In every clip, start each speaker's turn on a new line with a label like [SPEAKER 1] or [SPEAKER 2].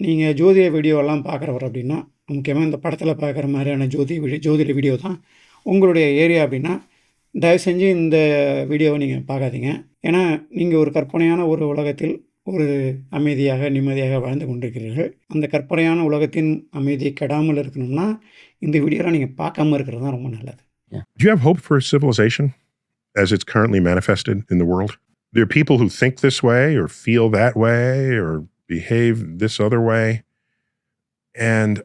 [SPEAKER 1] நீங்கள் ஜோதிட வீடியோலாம் பார்க்குறவர் அப்படின்னா, முக்கியமாக இந்த படத்தில் பார்க்குற மாதிரியான ஜோதிட வீடியோ தான் உங்களுடைய ஏரியா அப்படின்னா, தயவு செஞ்சு இந்த வீடியோவை நீங்கள் பார்க்காதீங்க. ஏன்னா நீங்கள் ஒரு கற்பனையான ஒரு உலகத்தில் ஒரு அமைதியாக நிம்மதியாக வாழ்ந்து கொண்டிருக்கிறீர்கள். அந்த கற்பனையான உலகத்தின் அமைதி கெடாமல் இருக்கணும்னா இந்த வீடியோலாம் நீங்கள் பார்க்காம இருக்கிறது தான் ரொம்ப நல்லது.
[SPEAKER 2] Do you have hope for civilization as it's currently manifested in the world? There are people who think this way or feel that way or behave this other way. And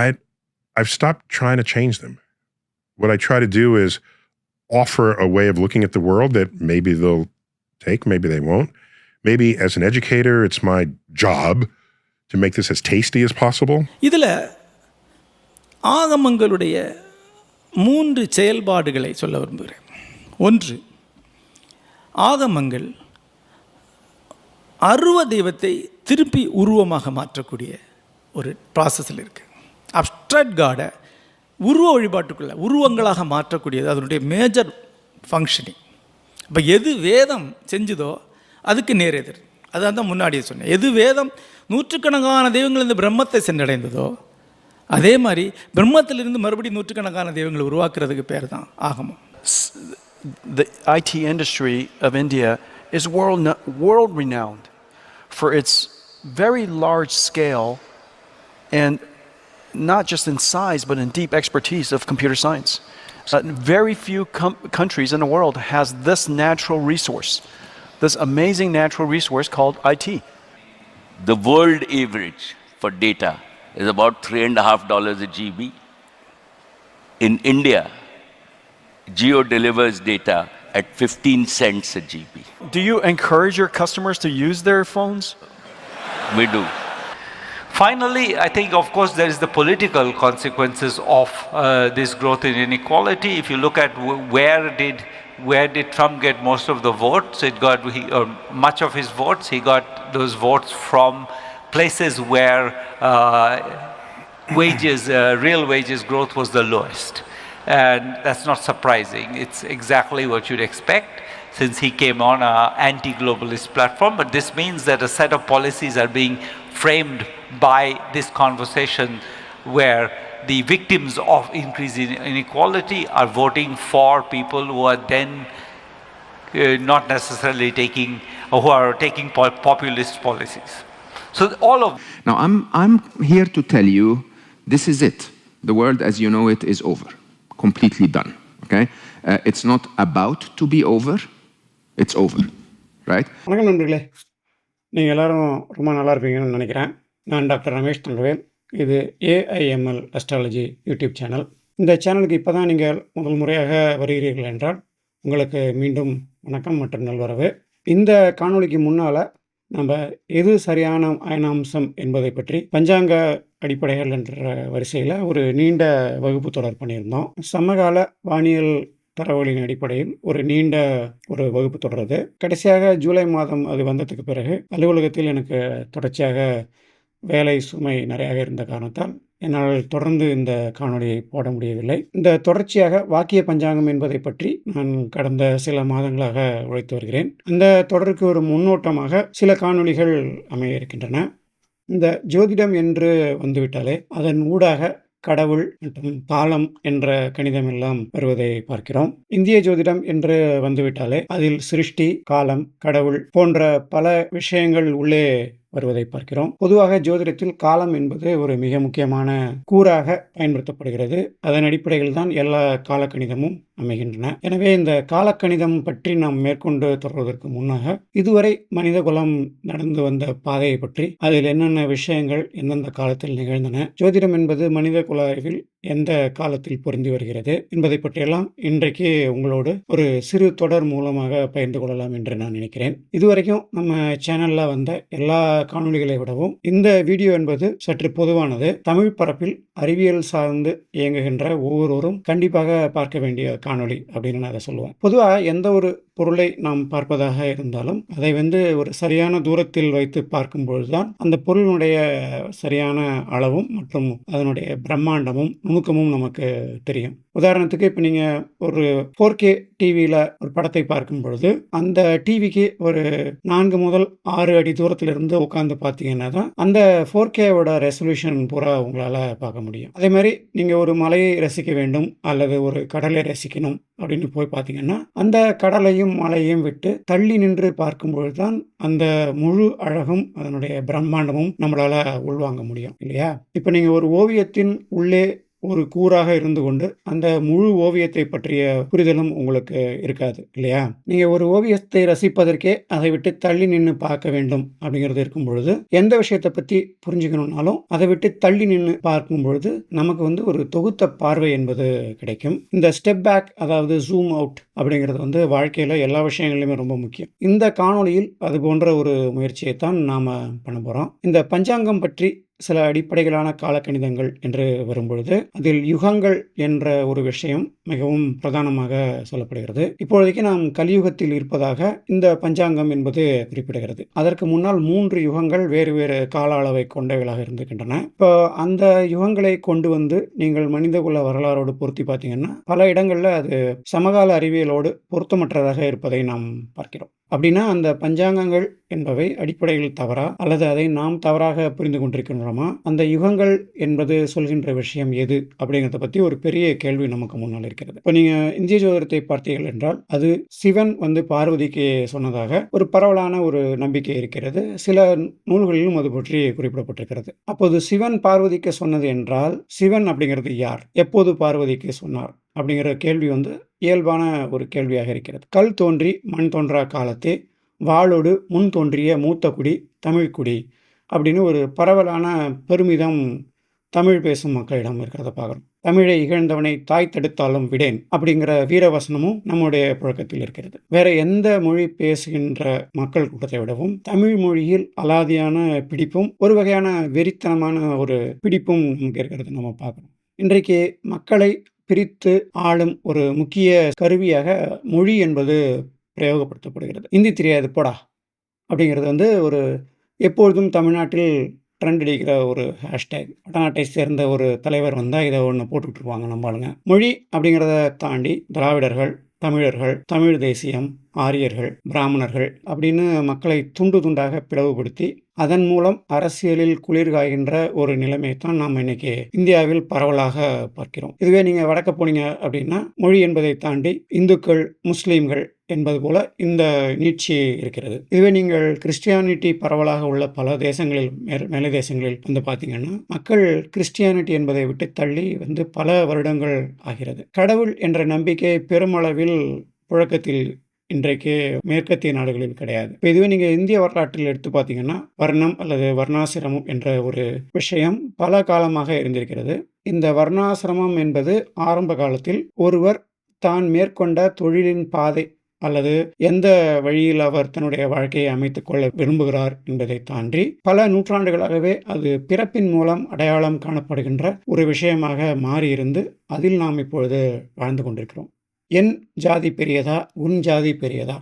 [SPEAKER 2] I've stopped trying to change them. What I try to do is offer a way of looking at the world that maybe they'll take, maybe they won't. Maybe as an educator, it's my job to make this as tasty as possible.
[SPEAKER 3] இதில் ஆகமங்களுடைய 3 செயல்பாடுகளை சொல்ல விரும்புகிறேன். 1, ஆகமங்கள் அருவ தெய்வத்தை திருப்பி உருவமாக மாற்றக்கூடிய ஒரு ப்ராசஸில் இருக்குது. அப்ஸ்ட்ராக்ட் காடை உருவ வழிபாட்டுக்குள்ள உருவங்களாக மாற்றக்கூடியது அதனுடைய மேஜர் ஃபங்க்ஷனிங். இப்போ எது வேதம் செஞ்சுதோ அதுக்கு நேரெதிர். அதான் தான் முன்னாடியே சொன்னேன். எது வேதம் நூற்றுக்கணக்கான தெய்வங்கள் இந்த பிரம்மத்தை சென்றடைந்ததோ அதே மாதிரி பிரம்மத்திலிருந்து மறுபடியும் நூற்றுக்கணக்கான தெய்வங்களை உருவாக்குறதுக்கு பேர் தான் ஆகமம்.
[SPEAKER 4] The IT industry of India is world renowned for its very large scale and not just in size but in deep expertise of computer science. Very few countries in the world has this natural resource, this amazing natural resource called IT.
[SPEAKER 5] The world average for data is about $3.50 a GB. In India, Jio delivers data at 15 cents a GB.
[SPEAKER 4] Do you encourage your customers to use their phones?
[SPEAKER 5] We do.
[SPEAKER 6] Finally, I think, of course, there is the political consequences of this growth in inequality. If you look at where did Trump get most of the votes? Much of his votes. He got those votes from places where real wages growth was the lowest. And that's not surprising. It's exactly what you'd expect since he came on an anti-globalist platform. But this means that a set of policies are being framed by this conversation where the victims of increasing inequality are voting for people who are then not necessarily taking populist policies. So all of
[SPEAKER 7] now I'm here to tell you this is it. The world as you know it is over. Completely done. Okay? It's not about to be over. It's over. Right?
[SPEAKER 1] வணக்கம் நண்பர்களே, நீங்கள் எல்லோரும் ரொம்ப நல்லா இருப்பீங்கன்னு நினைக்கிறேன். நான் doctor Ramesh Thangavel. இது AIML அஸ்ட்ராலஜி யூடியூப் சேனல். இந்த சேனலுக்கு இப்போ தான் நீங்கள் முதல் முறையாக வருகிறீர்கள் என்றால் உங்களுக்கு மீண்டும் வணக்கம் மற்றும் நல்வரவு. இந்த காணொளிக்கு முன்னால் நம்ம எது சரியான அயனாம்சம் என்பதை பற்றி பஞ்சாங்க அடிப்படைகள் என்ற வரிசையில் ஒரு நீண்ட வகுப்பு தொடர் பண்ணியிருந்தோம். சமகால வானியல் தரவுகளின் அடிப்படையில் ஒரு நீண்ட வகுப்பு தொடருது. கடைசியாக ஜூலை மாதம் அது வந்ததுக்கு பிறகு அலுவலகத்தில் எனக்கு தொடர்ச்சியாக வேலை சுமை நிறையாக இருந்த காரணத்தால் என்னால் தொடர்ந்து இந்த காணொளியை போட முடியவில்லை. இந்த தொடர்ச்சியாக வாக்கிய பஞ்சாங்கம் என்பதை பற்றி நான் கடந்த சில மாதங்களாக உழைத்து வருகிறேன். அந்த தொடருக்கு ஒரு முன்னோட்டமாக சில காணொளிகள் அமைய இருக்கின்றன. இந்த ஜோதிடம் என்று வந்துவிட்டாலே அதன் ஊடாக கடவுள் மற்றும் காலம் என்ற கணிதம் எல்லாம் வருவதை பார்க்கிறோம். இந்திய ஜோதிடம் என்று வந்துவிட்டாலே அதில் சிருஷ்டி, காலம், கடவுள் போன்ற பல விஷயங்கள் உள்ளே வருவதை பார்க்கிறோம். பொதுவாக ஜோதிடத்தில் காலம் என்பது ஒரு மிக முக்கியமான கூறாக பயன்படுத்தப்படுகிறது. அதன் அடிப்படையில் தான் எல்லா காலக்கணிதமும் அமைகின்றன. எனவே இந்த காலக்கணிதம் பற்றி நாம் மேற்கொண்டு தொடர்வதற்கு முன்னாக இதுவரை மனித குலம் நடந்து வந்த பாதையை பற்றி, அதில் என்னென்ன விஷயங்கள் எந்தெந்த காலத்தில் நிகழ்ந்தன, ஜோதிடம் என்பது மனித குல அறிவில் எந்த காலத்தில் பொருந்தி வருகிறது என்பதை பற்றியெல்லாம் இன்றைக்கு உங்களோடு ஒரு சிறு தொடர் மூலமாக பகிர்ந்து கொள்ளலாம் என்று நான் நினைக்கிறேன். இதுவரைக்கும் நம்ம சேனல்ல வந்த எல்லா காணொளிகளை விடவும் இந்த வீடியோ என்பது சற்று பொதுவானது. தமிழ் பரப்பில் அறிவியல் சார்ந்து இயங்குகின்ற ஒவ்வொருவரும் கண்டிப்பாக பார்க்க வேண்டிய காணொளி அப்படின்னு நான் அதை சொல்லுவேன். பொதுவாக எந்த ஒரு பொருளை நாம் பார்ப்பதாக இருந்தாலும் அதை ஒரு சரியான தூரத்தில் வைத்து பார்க்கும்பொழுதுதான் அந்த பொருளினுடைய சரியான அளவும் மற்றும் அதனுடைய பிரம்மாண்டமும் நுணுக்கமும் நமக்கு தெரியும். உதாரணத்துக்கு இப்போ நீங்கள் ஒரு 4K டிவியில் ஒரு படத்தை பார்க்கும் பொழுது அந்த டிவிக்கு ஒரு 4 முதல் 6 அடி தூரத்தில் இருந்து உட்காந்து பார்த்தீங்கன்னா தான் அந்த 4Kவோட ரெசல்யூஷன் பூரா உங்களால் பார்க்க முடியும். அதே மாதிரி நீங்கள் ஒரு மலையை ரசிக்க வேண்டும் அல்லது ஒரு கடலை ரசிக்கணும் அப்படின்னு போய் பார்த்தீங்கன்னா அந்த கடலையும் மலையையும் விட்டு தள்ளி நின்று பார்க்கும்பொழுது தான் அந்த முழு அழகும் அதனுடைய பிரம்மாண்டமும் நம்மளால் உள்வாங்க முடியும் இல்லையா? இப்போ நீங்கள் ஒரு ஓவியத்தின் உள்ளே ஒரு கூறாக இருந்து கொண்டு அந்த முழு ஓவியத்தை பற்றிய புரிதலும் உங்களுக்கு இருக்காது இல்லையா? நீங்கள் ஒரு ஓவியத்தை ரசிப்பதற்கே அதை விட்டு தள்ளி நின்று பார்க்க வேண்டும் அப்படிங்கிறது இருக்கும் பொழுது எந்த விஷயத்தை பற்றி புரிஞ்சுக்கணும்னாலும் அதை விட்டு தள்ளி நின்று பார்க்கும் பொழுது நமக்கு ஒரு தொகுத்த பார்வை என்பது கிடைக்கும். இந்த ஸ்டெப் பேக், அதாவது ஜூம் அவுட் அப்படிங்கிறது வாழ்க்கையில் எல்லா விஷயங்கள்லையுமே ரொம்ப முக்கியம். இந்த காணொளியில் அது போன்ற ஒரு முயற்சியைத்தான் நாம் பண்ண போகிறோம். இந்த பஞ்சாங்கம் பற்றி சில அடிப்படைகளான காலக்கணிதங்கள் என்று வரும்பொழுது அதில் யுகங்கள் என்ற ஒரு விஷயம் மிகவும் பிரதானமாக சொல்லப்படுகிறது. இப்பொழுதைக்கு நாம் கலியுகத்தில் இருப்பதாக இந்த பஞ்சாங்கம் என்பது குறிப்பிடுகிறது. அதற்கு முன்னால் 3 யுகங்கள் வேறு வேறு கால அளவை கொண்டவைகளாக இருந்திருக்கின்றன. இப்போ அந்த யுகங்களை கொண்டு வந்து நீங்கள் மனிதகுல வரலாறோடு பொருத்தி பார்த்தீங்கன்னா பல இடங்களில் அது சமகால அறிவியலோடு பொருத்தமற்றதாக இருப்பதை நாம் பார்க்கிறோம். அப்படின்னா அந்த பஞ்சாங்கங்கள் என்பவை அடிப்படையில் தவறா அல்லது அதை நாம் தவறாக புரிந்து கொண்டிருக்கின்றோமா? அந்த யுகங்கள் என்பது சொல்கின்ற விஷயம் எது அப்படிங்கிறத பற்றி ஒரு பெரிய கேள்வி நமக்கு முன்னால் இருக்கிறது. இப்போ நீங்கள் இந்திய ஜோதிடத்தை பார்த்தீர்கள் என்றால் அது சிவன் பார்வதிக்கு சொன்னதாக ஒரு பரவலான ஒரு நம்பிக்கை இருக்கிறது. சில நூல்களிலும் அது பற்றி குறிப்பிடப்பட்டிருக்கிறது. அப்போது சிவன் பார்வதிக்கு சொன்னது என்றால் சிவன் அப்படிங்கிறது யார்? எப்போது பார்வதிக்கு சொன்னார் அப்படிங்கிற கேள்வி இயல்பான ஒரு கேள்வியாக இருக்கிறது. கல் தோன்றி மண் தோன்றா காலத்தே வாளோடு முன் தோன்றிய மூத்த குடி தமிழ்குடி அப்படின்னு ஒரு பரவலான பெருமிதம் தமிழ் பேசும் மக்களிடம் இருக்கிறத பார்க்குறோம். தமிழை இகழ்ந்தவனை தாய் தடுத்தாலும் விடேன் அப்படிங்கிற வீரவசனமும் நம்முடைய புழக்கத்தில் இருக்கிறது. வேற எந்த மொழி பேசுகின்ற மக்கள் கூட்டத்தை விடவும் தமிழ் மொழியில் அலாதியான பிடிப்பும் ஒரு வகையான வெறித்தனமான ஒரு பிடிப்பும் நமக்கு இருக்கிறது நம்ம பார்க்குறோம். இன்றைக்கு மக்களை பிரித்து ஆளும் ஒரு முக்கிய கருவியாக மொழி என்பது பிரயோகப்படுத்தப்படுகிறது. இந்தி தெரியாது போடா அப்படிங்கிறது ஒரு எப்பொழுதும் தமிழ்நாட்டில் ட்ரெண்ட் அடிக்கிற ஒரு ஹேஷ்டேக். வடநாட்டை சேர்ந்த ஒரு தலைவர் வந்தால் இதை ஒன்று போட்டுட்ருவாங்க நம்ம ஆளுங்க. மொழி அப்படிங்கிறத தாண்டி திராவிடர்கள், தமிழர்கள், தமிழ் தேசியம், ஆரியர்கள், பிராமணர்கள் அப்படின்னு மக்களை துண்டு துண்டாக பிளவுபடுத்தி அதன் மூலம் அரசியலில் குளிர் காய்கின்ற ஒரு நிலைமை தான் நாம் இன்னைக்கு இந்தியாவில் பரவலாக பார்க்கிறோம். இதுவே நீங்கள் வடக்க போனீங்க அப்படின்னா மொழி என்பதை தாண்டி இந்துக்கள், முஸ்லீம்கள் என்பது போல இந்த நீட்சி இருக்கிறது. இதுவே நீங்கள் கிறிஸ்டியானிட்டி பரவலாக உள்ள பல தேசங்களில் மேலை தேசங்களில் பார்த்தீங்கன்னா மக்கள் கிறிஸ்டியானிட்டி என்பதை விட்டு தள்ளி பல வருடங்கள் ஆகிறது. கடவுள் என்ற நம்பிக்கை பெருமளவில் புழக்கத்தில் இன்றைக்கு மேற்கத்திய நாடுகளில் கிடையாது. இப்போ இதுவே நீங்கள் இந்திய வரலாற்றில் எடுத்து பார்த்தீங்கன்னா வர்ணம் அல்லது வர்ணாசிரமம் என்ற ஒரு விஷயம் பல காலமாக இருந்திருக்கிறது. இந்த வர்ணாசிரமம் என்பது ஆரம்ப காலத்தில் ஒருவர் தான் மேற்கொண்ட தொழிலின் பாதை அல்லது எந்த வழியில் அவர் தன்னுடைய வாழ்க்கையை அமைத்துக் கொள்ள விரும்புகிறார் என்பதை தாண்டி பல நூற்றாண்டுகளாகவே அது பிறப்பின் மூலம் அடையாளம் காணப்படுகின்ற ஒரு விஷயமாக மாறியிருந்து அதில் நாம் இப்பொழுது வாழ்ந்து கொண்டிருக்கிறோம். என் ஜாதி பெரியதா, உன் ஜாதி பெரியதா,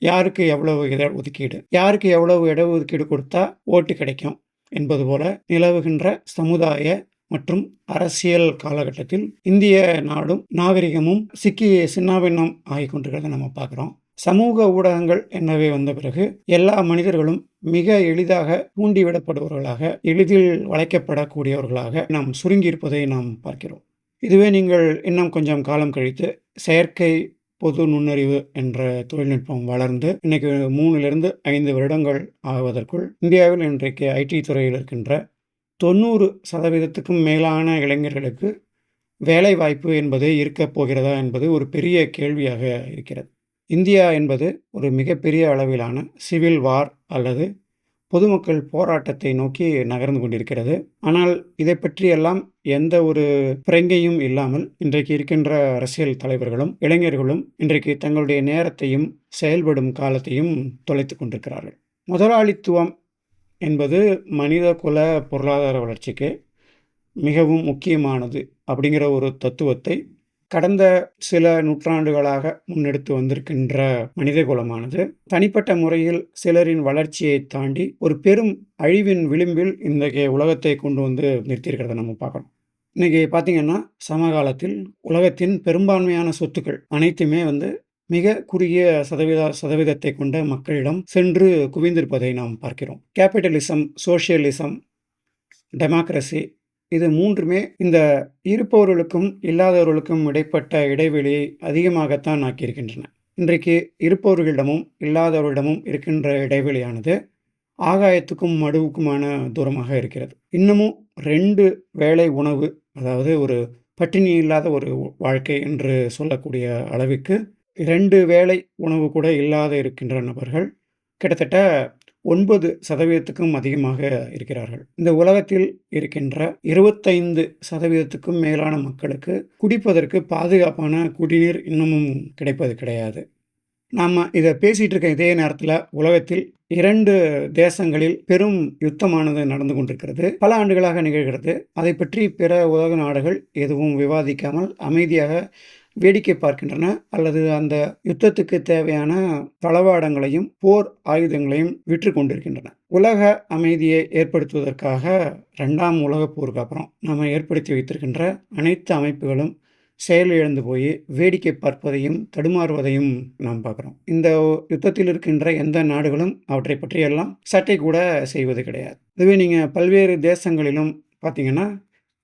[SPEAKER 1] யாருக்கு எவ்வளவு இடஒதுக்கீடு, யாருக்கு எவ்வளவு இடஒதுக்கீடு கொடுத்தா ஓட்டு கிடைக்கும் என்பது போல நிலவுகின்ற சமுதாய மற்றும் அரசியல் காலகட்டத்தில் இந்திய நாடும் நாகரிகமும் சிக்கி சின்னாபின்னம் ஆகி கொண்டிருக்கிறத நம்ம பார்க்குறோம். சமூக ஊடகங்கள் என்னவே வந்த பிறகு எல்லா மனிதர்களும் மிக எளிதாக தூண்டிவிடப்படுபவர்களாக, எளிதில் வளைக்கப்படக்கூடியவர்களாக நாம் சுருங்கியிருப்பதை நாம் பார்க்கிறோம். இதுவே நீங்கள் இன்னும் கொஞ்சம் காலம் கழித்து செயற்கை பொது நுண்ணறிவு என்ற தொழில்நுட்பம் வளர்ந்து இன்னைக்கு 3 to 5 வருடங்கள் ஆவதற்குள் இந்தியாவில் இன்றைக்கு ஐடி துறையில் இருக்கின்ற 90% மேலான இளைஞர்களுக்கு வேலை வாய்ப்பு என்பது இருக்கப் போகிறதா என்பது ஒரு பெரிய கேள்வியாக இருக்கிறது. இந்தியா என்பது ஒரு மிகப்பெரிய அளவிலான சிவில் வார் அல்லது பொதுமக்கள் போராட்டத்தை நோக்கி நகர்ந்து கொண்டிருக்கிறது. ஆனால் இதை பற்றியெல்லாம் எந்த ஒரு பிரங்கையும் இல்லாமல் இன்றைக்கு இருக்கின்ற அரசியல் தலைவர்களும் இளைஞர்களும் இன்றைக்கு தங்களுடைய நேரத்தையும் செயல்படும் காலத்தையும் தொலைத்து கொண்டிருக்கிறார்கள். முதலாளித்துவம் என்பது மனித குல பொருளாதார வளர்ச்சிக்கு மிகவும் முக்கியமானது அப்படிங்கிற ஒரு தத்துவத்தை கடந்த சில நூற்றாண்டுகளாக முன்னெடுத்து வந்திருக்கின்ற மனித குலமானது தனிப்பட்ட முறையில் சிலரின் வளர்ச்சியை தாண்டி ஒரு பெரும் அழிவின் விளிம்பில் இன்றைய உலகத்தை கொண்டு நிறுத்தியிருக்கிறத நம்ம பார்க்கணும். இன்னைக்கு பார்த்தீங்கன்னா, சமகாலத்தில் உலகத்தின் பெரும்பான்மையான சொத்துக்கள் அனைத்துமே மிக குறுகிய சதவீதத்தை கொண்ட மக்களிடம் சென்று குவிந்திருப்பதை நாம் பார்க்கிறோம். கேபிட்டலிசம், சோஷியலிசம், டெமோக்ரசி இது 3மே இந்த இருப்பவர்களுக்கும் இல்லாதவர்களுக்கும் இடைப்பட்ட இடைவெளியை அதிகமாகத்தான் ஆக்கியிருக்கின்றன. இன்றைக்கு இருப்பவர்களிடமும் இல்லாதவர்களிடமும் இருக்கின்ற இடைவெளியானது ஆகாயத்துக்கும் மடுவுக்குமான தூரமாக இருக்கிறது. இன்னமும் 2 வேளை உணவு, அதாவது ஒரு பட்டினி இல்லாத ஒரு வாழ்க்கை என்று சொல்லக்கூடிய அளவுக்கு 2 வேளை உணவு கூட இல்லாத இருக்கின்ற நபர்கள் கிட்டத்தட்ட 9% அதிகமாக இருக்கிறார்கள். இந்த உலகத்தில் இருக்கின்ற 25% மேலான மக்களுக்கு குடிப்பதற்கு பாதுகாப்பான குடிநீர் இன்னமும் கிடைப்பது கிடையாது. நாம இதை பேசிட்டு இருக்க இதே நேரத்தில் உலகத்தில் 2 தேசங்களில் பெரும் யுத்தமானது நடந்து கொண்டிருக்கிறது. பல ஆண்டுகளாக நிகழ்கிறது. அதை பற்றி பிற உலக நாடுகள் எதுவும் விவாதிக்காமல் அமைதியாக வேடிக்கை பார்க்கின்றன, அல்லது அந்த யுத்தத்துக்கு தேவையான தளவாடங்களையும் போர் ஆயுதங்களையும் விற்று கொண்டிருக்கின்றன. உலக அமைதியை ஏற்படுத்துவதற்காக 2ஆம் உலகப் போருக்கு அப்புறம் நாம் ஏற்படுத்தி வைத்திருக்கின்ற அனைத்து அமைப்புகளும் செயலிழந்து போய் வேடிக்கை பார்ப்பதையும் தடுமாறுவதையும் நாம் பார்க்குறோம். இந்த யுத்தத்தில் இருக்கின்ற எந்த நாடுகளும் அவற்றை பற்றியெல்லாம் சட்டை கூட செய்வது கிடையாது. இதுவே நீங்கள் பல்வேறு தேசங்களிலும் பார்த்தீங்கன்னா,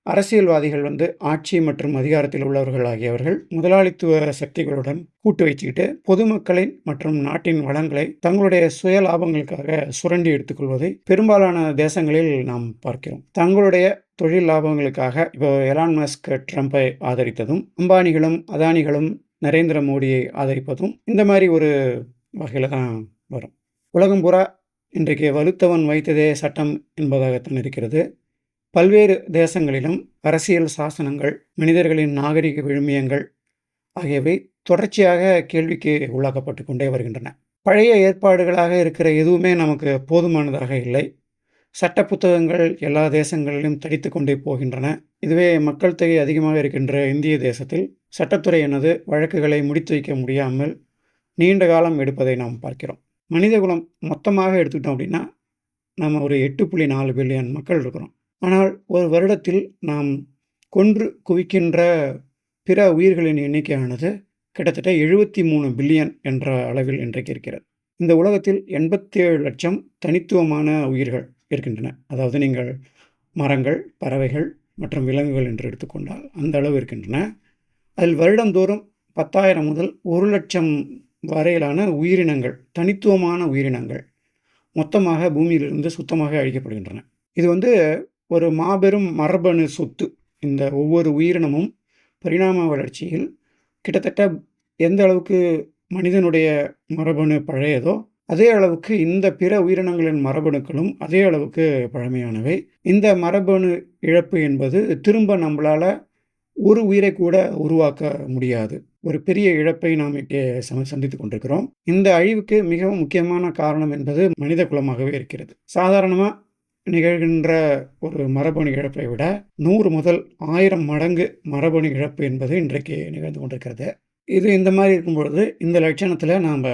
[SPEAKER 1] அரசியல்வாதிகள் ஆட்சி மற்றும் அதிகாரத்தில் உள்ளவர்கள் ஆகியவர்கள் முதலாளித்துவ சக்திகளுடன் கூட்டு வச்சுக்கிட்டு பொதுமக்களின் மற்றும் நாட்டின் வளங்களை தங்களுடைய சுய லாபங்களுக்காக சுரண்டி எடுத்துக்கொள்வதை பெரும்பாலான தேசங்களில் நாம் பார்க்கிறோம். தங்களுடைய தொழில் லாபங்களுக்காக இப்போ எலான் மஸ்க் ட்ரம்பை ஆதரித்ததும், அம்பானிகளும் அதானிகளும் நரேந்திர மோடியை ஆதரிப்பதும் இந்த மாதிரி ஒரு வகையில் தான் வரும். உலகம் பூரா இன்றைக்கு வலுத்தவன் வைத்ததே சட்டம் என்பதாகத்தான் இருக்கிறது. பல்வேறு தேசங்களிலும் அரசியல் சாசனங்கள், மனிதர்களின் நாகரிக விழுமியங்கள் ஆகியவை தொடர்ச்சியாக கேள்விக்கு உள்ளாக்கப்பட்டு கொண்டே வருகின்றன. பழைய ஏற்பாடுகளாக இருக்கிற எதுவுமே நமக்கு போதுமானதாக இல்லை. சட்ட புத்தகங்கள் எல்லா தேசங்களிலும் தடித்து கொண்டே போகின்றன. இதுவே மக்கள் தொகை அதிகமாக இருக்கின்ற இந்திய தேசத்தில் சட்டத்துறை எனது வழக்குகளை முடித்து வைக்க முடியாமல் நீண்ட காலம் எடுப்பதை நாம் பார்க்கிறோம். மனிதகுலம் மொத்தமாக எடுத்துக்கிட்டோம் அப்படின்னா நம்ம ஒரு 8.4 பில்லியன் மக்கள் இருக்கிறோம். ஆனால் ஒரு வருடத்தில் நாம் கொன்று குவிக்கின்ற பிற உயிர்களின் எண்ணிக்கையானது கிட்டத்தட்ட 73 பில்லியன் என்ற அளவில் இன்றைக்கு இருக்கிறது. இந்த உலகத்தில் 87 லட்சம் தனித்துவமான உயிர்கள் இருக்கின்றன. அதாவது நீங்கள் மரங்கள், பறவைகள் மற்றும் விலங்குகள் என்று எடுத்துக்கொண்டால் அந்த அளவு இருக்கின்றன. அதில் வருடந்தோறும் 10,000 முதல் 1 லட்சம் வரையிலான உயிரினங்கள், தனித்துவமான உயிரினங்கள் மொத்தமாக பூமியிலிருந்து சுத்தமாக அழிக்கப்படுகின்றன. இது ஒரு மாபெரும் மரபணு சொத்து. இந்த ஒவ்வொரு உயிரினமும் பரிணாம வளர்ச்சியில் கிட்டத்தட்ட எந்த அளவுக்கு மனிதனுடைய மரபணு பழையதோ அதே அளவுக்கு இந்த பிற உயிரினங்களின் மரபணுக்களும் அதே அளவுக்கு பழமையானவை. இந்த மரபணு இழப்பு என்பது திரும்ப நம்மளால் ஒரு உயிரை கூட உருவாக்க முடியாது. ஒரு பெரிய இழப்பை நாம் இங்கே சந்தித்து கொண்டிருக்கிறோம். இந்த அழிவுக்கு மிகவும் முக்கியமான காரணம் என்பது மனித குலமாகவே இருக்கிறது. சாதாரணமாக நிகழ்கின்ற ஒரு மரபணு இழப்பை விட 100 முதல் 1000 மடங்கு மரபணு இழப்பு என்பது இன்றைக்கு நிகழ்ந்து கொண்டிருக்கிறது. இது இந்த மாதிரி இருக்கும்பொழுது இந்த லட்சணத்தில் நாம்